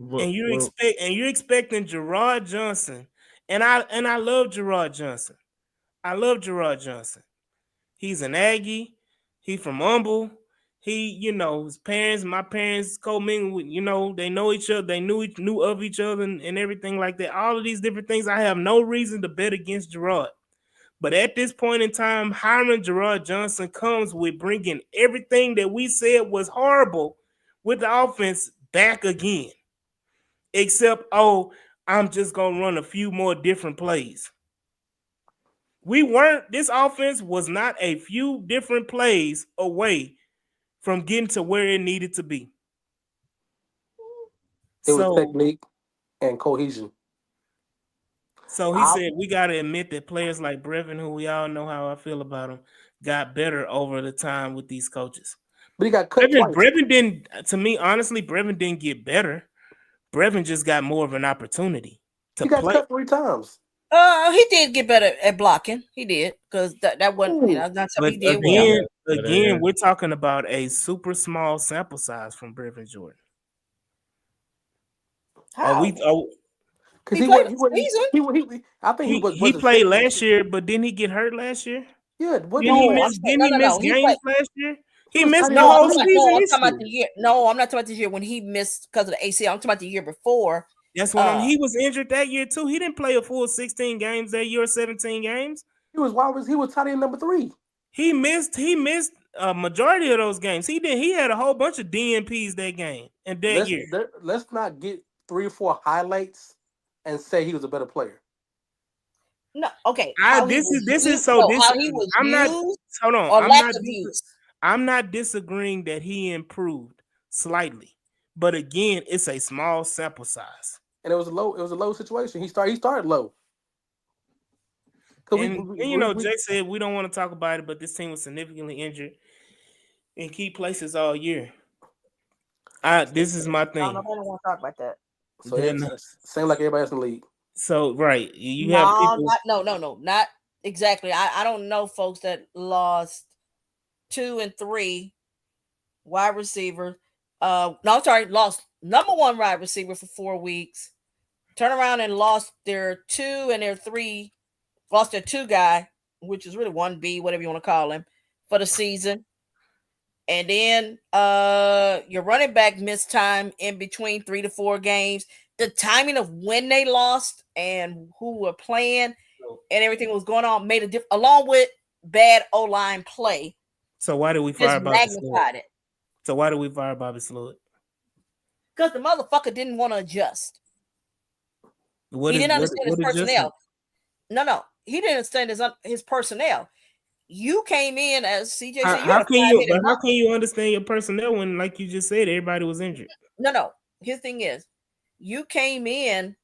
And you're expecting Gerard Johnson. And I love Gerard Johnson. I love Gerard Johnson. He's an Aggie. He from Humble. He, his parents, my parents co-mingled with, they know each other. They knew of each other and everything like that. All of these different things. I have no reason to bet against Gerard. But at this point in time, hiring Gerard Johnson comes with bringing everything that we said was horrible with the offense back again. Except, I'm just going to run a few more different plays. This offense was not a few different plays away from getting to where it needed to be. It was So, technique and cohesion. so he said we got to admit that players like Brevin, who we all know how I feel about him, got better over the time with these coaches. But he got cut twice. Brevin didn't, to me, honestly, Brevin didn't get better. Brevin just got more of an opportunity to He got play. cut 3 times. He did get better at blocking. He did because that wasn't not something he did Again, we're talking about a super small sample size from Brevin Jordan. How? Because I think he played last year, but didn't he get hurt last year? Yeah, didn't he miss games last year? He missed the no, whole I'm season. talking about the year. No, I'm not talking about the year when he missed because of the ACL. I'm talking about the year before. That's what he was injured that year too. He didn't play a full 16 games that year, 17 games. He was tight end number 3. He missed a majority of those games. He had a whole bunch of DNPs that game and that year. Let's not get 3 or 4 highlights and say he was a better player. No, okay. I'm not disagreeing that he improved slightly, but again, it's a small sample size. And it was a low situation. He started low. Jay said we don't want to talk about it, but this team was significantly injured in key places all year. This is my thing. I don't want to talk about that. So it seems like everybody else in the league. So right, you have people. Not exactly. I don't know folks that lost 2 and 3 wide receivers. Lost number 1 wide receiver for 4 weeks. Turn around and lost their 2 and their 3. Lost their 2 guy, which is really 1B, whatever you want to call him, for the season. And then your running back missed time in between 3 to 4 games. the timing of when they lost and who were playing and everything was going on made a difference, along with bad O-line play. So why did we Just fire Bobby Sloyd? magnified it. So why did we fire Bobby Sloyd? Because the motherfucker didn't want to adjust. He didn't understand his personnel. No. He didn't understand his personnel. You came in, as CJ said, how can you understand your personnel when, like you just said, everybody was injured? No. His thing is, you came in,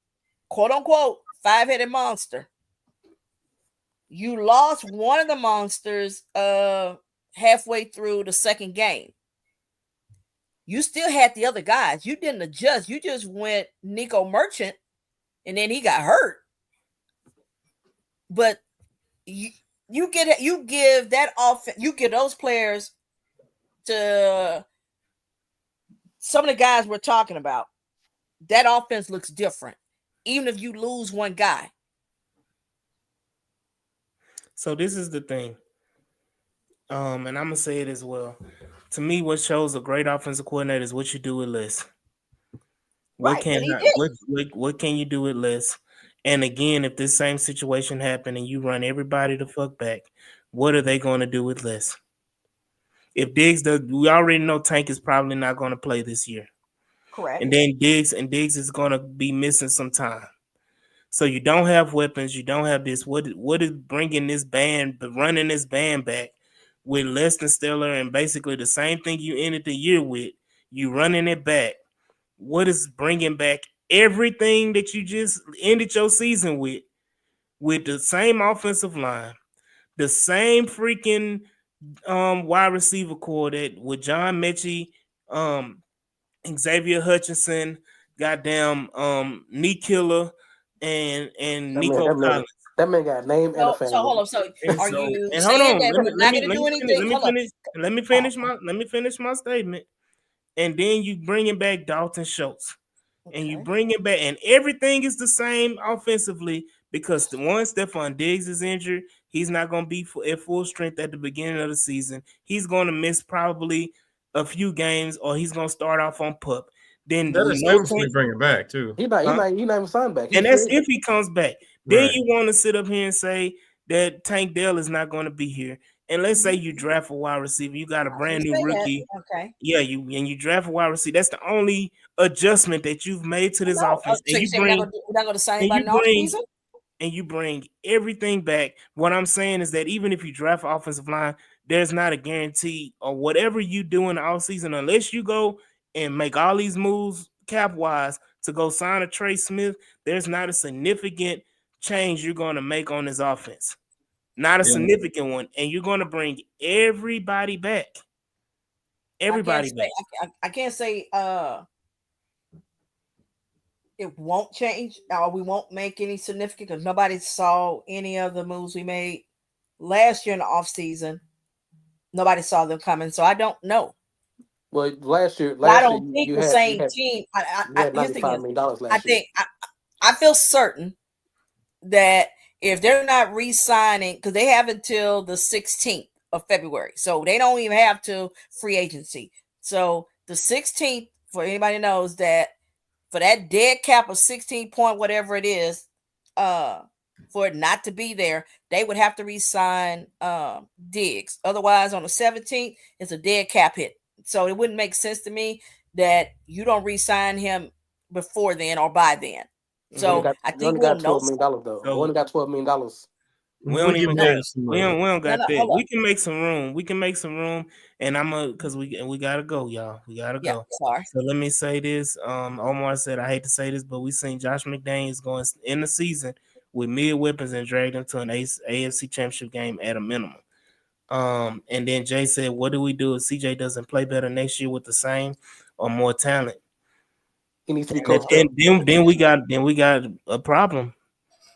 quote unquote, 5-headed monster. You lost one of the monsters halfway through the second game. You still had the other guys. You didn't adjust. You just went Nico Merchant, and then he got hurt. But you give that offense, you give those players to some of the guys we're talking about. That offense looks different, even if you lose one guy. So this is the thing, and I'm gonna say it as well. To me, what shows a great offensive coordinator is what you do with less. What can you do with less? And again, if this same situation happened and you run everybody the fuck back, what are they going to do with less? If Diggs does, we already know Tank is probably not going to play this year. Correct. And then Diggs is going to be missing some time. So you don't have weapons. You don't have this. What is bringing this band, running this band back with less than stellar and basically the same thing you ended the year with? You running it back. What is bringing back everything that you just ended your season with the same offensive line, the same freaking wide receiver core that with John Mechie, Xavier Hutchinson, goddamn Nick Killer, and Nico Collins. That man got a name and a family. So hold on. So are you and saying hold on, that we're not going to do anything? Let me finish my statement. And then you bringing back Dalton Schultz. Okay. And you bring it back, and everything is the same offensively because the one Stephon Diggs is injured. He's not going to be at full strength at the beginning of the season. He's going to miss probably a few games, or he's going to start off on PUP. Then that is hopefully bring it back too. He not even signed back. And that's if he comes back. Then you want to sit up here and say that Tank Dell is not going to be here. And let's say you draft a wide receiver, you got a brand new rookie. Okay. Yeah, you draft a wide receiver. That's the only adjustment that you've made to this offense. So we're not going to sign anybody off season? And you bring everything back. What I'm saying is that even if you draft an offensive line, there's not a guarantee or whatever you do in the offseason, unless you go and make all these moves cap-wise to go sign a Trey Smith, there's not a significant change you're going to make on this offense. Not a significant one. And you're going to bring everybody back. I can't say it won't change or we won't make any significant because nobody saw any of the moves we made last year in the offseason. Nobody saw them coming. So I don't know. Well, last year I don't think the same team. $95 million last year. I feel certain that if they're not re-signing, because they have until the 16th of February, so they don't even have to free agency. So the 16th, for anybody knows that, for that dead cap of 16 point whatever it is, for it not to be there, they would have to re-sign Diggs. Otherwise, on the 17th, it's a dead cap hit. So it wouldn't make sense to me that you don't re-sign him before then or by then. So I think we'll know. $12 million though. We only got $12 million. We don't got that. We can make some room. And I'm because we gotta go, y'all. We gotta go. Sorry. So let me say this. Omar said, I hate to say this, but we seen Josh McDaniels going in the season with mid weapons and dragged them to an AFC championship game at a minimum. And then Jay said, what do we do if CJ doesn't play better next year with the same or more talent? He needs to be coached. Then we got a problem.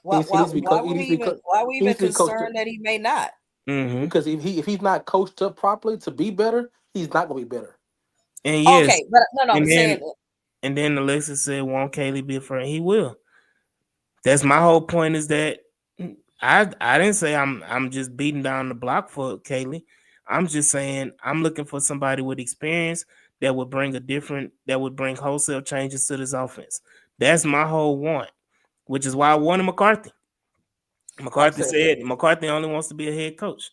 Why are we even concerned that he may not? Mm-hmm. Because if he's not coached up properly to be better, he's not going to be better. And yes, okay, but no, I'm saying. And then Alexis said, "Won't Kaylee be afraid?" He will. That's my whole point. Is that I didn't say I'm just beating down the block for Kaylee. I'm just saying I'm looking for somebody with experience that would bring wholesale changes to this offense. That's my whole want, which is why I wanted McCarthy. Like I McCarthy said, said McCarthy only wants to be a head coach.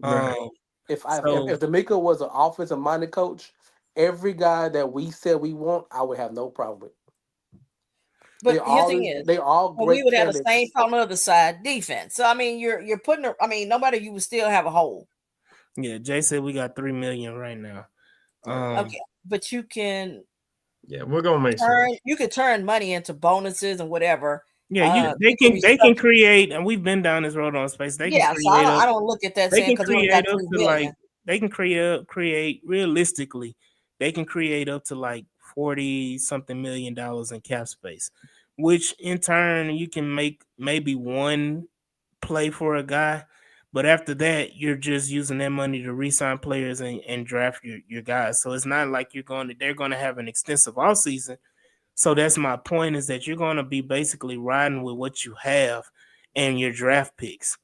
Right. Um, if so D'Amico was an offensive minded coach, every guy that we said we want, I would have no problem with. But here's the thing is, They all well, we great would have the same candidates. problem on the other side, defense. So I mean, you're putting. I mean, no matter, you would still have a hole. yeah, Jay said we got 3 million right now. Um, Okay, but you can Yeah, we're gonna make some. turn money into bonuses and whatever. yeah, you You can they can restructure. create, and we've been down this road on space. Yeah, so I don't look at that They saying can because we only got create up 3 million. they can create realistically, they can create up to like 40 something $1 million in cap space, which in turn you can make maybe one play for a guy, but after that you're just using that money to re-sign players and draft your guys. So it's not like they're going to have an extensive offseason. So that's my point, is that you're going to be basically riding with what you have and your draft picks.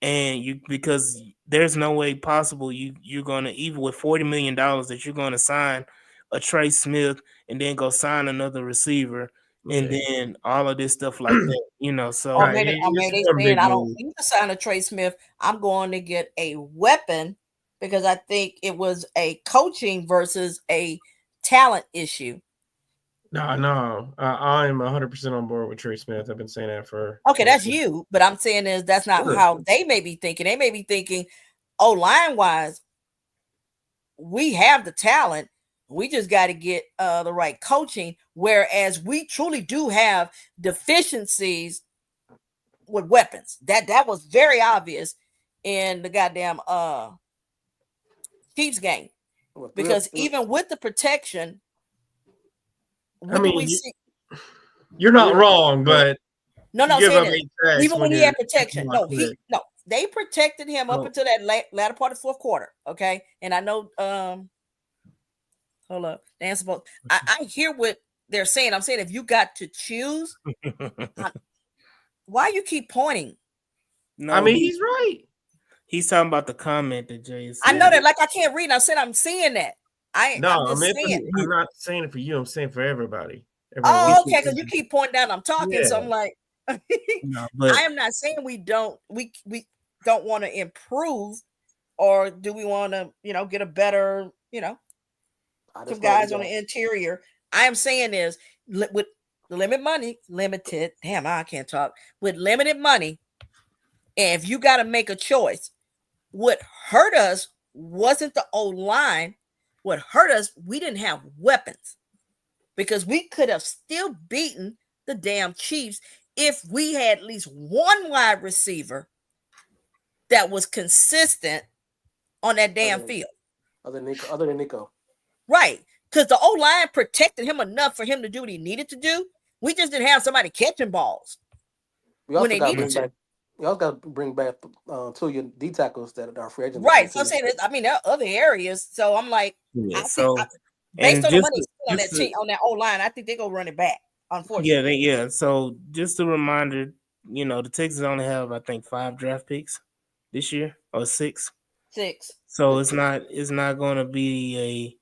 And you, because there's no way possible you're gonna, even with $40 million, that you're gonna sign a Trey Smith and then go sign another receiver and Yeah. then all of this stuff like that, Or so Right. maybe It's they one saying big I don't move. need to sign a Trey Smith. I'm going to get a weapon because I think it was a coaching versus a talent issue. No. I'm 100% on board with Trey Smith. I've been saying that for. Okay, that's you, but I'm saying is that's not Sure. how they may be thinking. They may be thinking, oh, line wise, we have the talent. We just got to get the right coaching. Whereas we truly do have deficiencies with weapons. That was very obvious in the goddamn Chiefs game. Because even with the protection, I what do we mean, see? you're not wrong, but No, you give saying up is 8 sacks even when when he you're had protection, they protected him up until that latter part of the fourth quarter. Okay, and I know hold up, I hear what they're saying. I'm saying if you got to choose, why you keep pointing? no, I mean, he's right. he's talking about the comment that Jay said. I know that, like I can't read. I said I'm seeing that. I'm just saying. I'm not saying it for you. I'm saying for everybody. Everyone. Oh, okay, because you keep pointing down. I'm talking, Yeah. so I'm like, No, I am not saying we don't want to improve, or do we want to get a better some guys on the interior. I am saying is with limited. Damn, I can't talk. With limited money, and if you got to make a choice, what hurt us wasn't the old line. What hurt us, we didn't have weapons, because we could have still beaten the damn Chiefs if we had at least one wide receiver that was consistent on that damn field. Other than Nico. Right. Because the O line protected him enough for him to do what he needed to do. We just didn't have somebody catching balls when they needed to. We also got to bring back 2 of your D tackles that are free agents. Right. So I'm saying, there are other areas. So I'm like, yeah, I think based on the money on that team, on that O line, I think they're gonna run it back. Unfortunately. Yeah. So just a reminder, the Texans only have, I think, 5 draft picks this year, or 6. 6. So it's not going to be a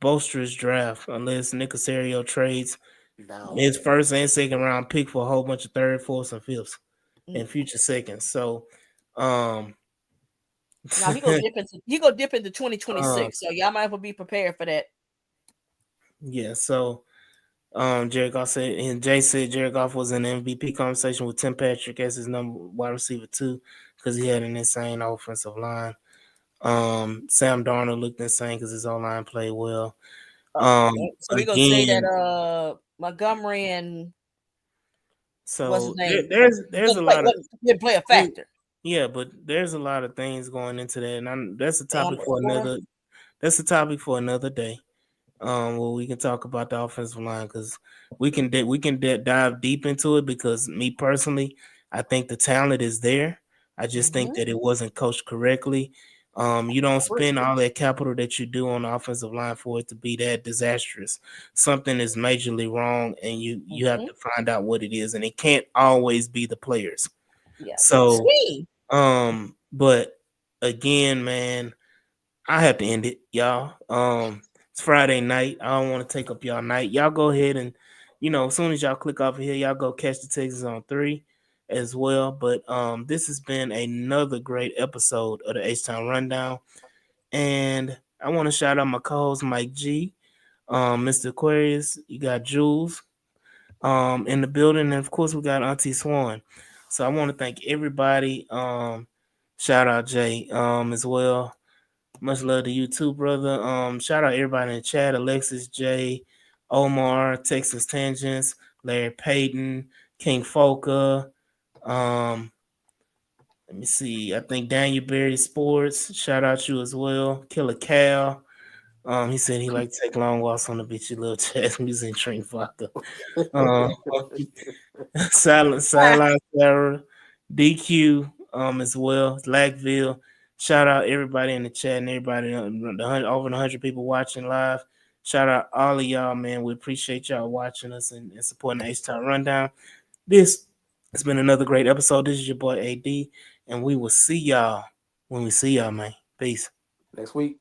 boisterous draft unless Nick Casario trades his first and second round pick for a whole bunch of third, fourths, and fifths and future seconds. So, now he go dip into 2026. So y'all might as well be prepared for that. Yeah. So, Jared Goff said, and Jay said Jared Goff was in the MVP conversation with Tim Patrick as his number wide receiver 2 because he had an insane offensive line. Sam Darnold looked insane because his O-line played well. So we're gonna say that Montgomery and what's his name? There's a lot of didn't play a factor. Yeah, but there's a lot of things going into that, and that's a topic for another. That's a topic for another day. Where we can talk about the offensive line, because we can dive deep into it, because me personally, I think the talent is there. I just think that it wasn't coached correctly. You don't spend all that capital that you do on the offensive line for it to be that disastrous. Something is majorly wrong, and you have to find out what it is, and it can't always be the players. Yeah. So, but again, man, I have to end it, y'all. It's Friday night. I don't want to take up y'all night. Y'all go ahead and, as soon as y'all click off of here, y'all go catch the Texans on 3 as well. But this has been another great episode of the H-Town Rundown. And I want to shout out my co-host Mike G, Mr. Aquarius, you got Jules in the building, and of course we got Auntie Swan. So I want to thank everybody. Shout out Jay as well. Much love to you too, brother. Shout out everybody in the chat: Alexis, Jay, Omar, Texas Tangents, Larry Payton, King Folka. Let me see. I think Daniel Berry Sports. Shout out you as well. Killer Cal. He said he like to take long walks on the beach. You little jazz music and drink vodka. Um, Silent Sarah, DQ, as well. Lackville. Shout out everybody in the chat and everybody over 100 people watching live. Shout out all of y'all, man. We appreciate y'all watching us and supporting the H-Town Rundown. This has been another great episode. This is your boy AD, and we will see y'all when we see y'all, man. Peace. Next week.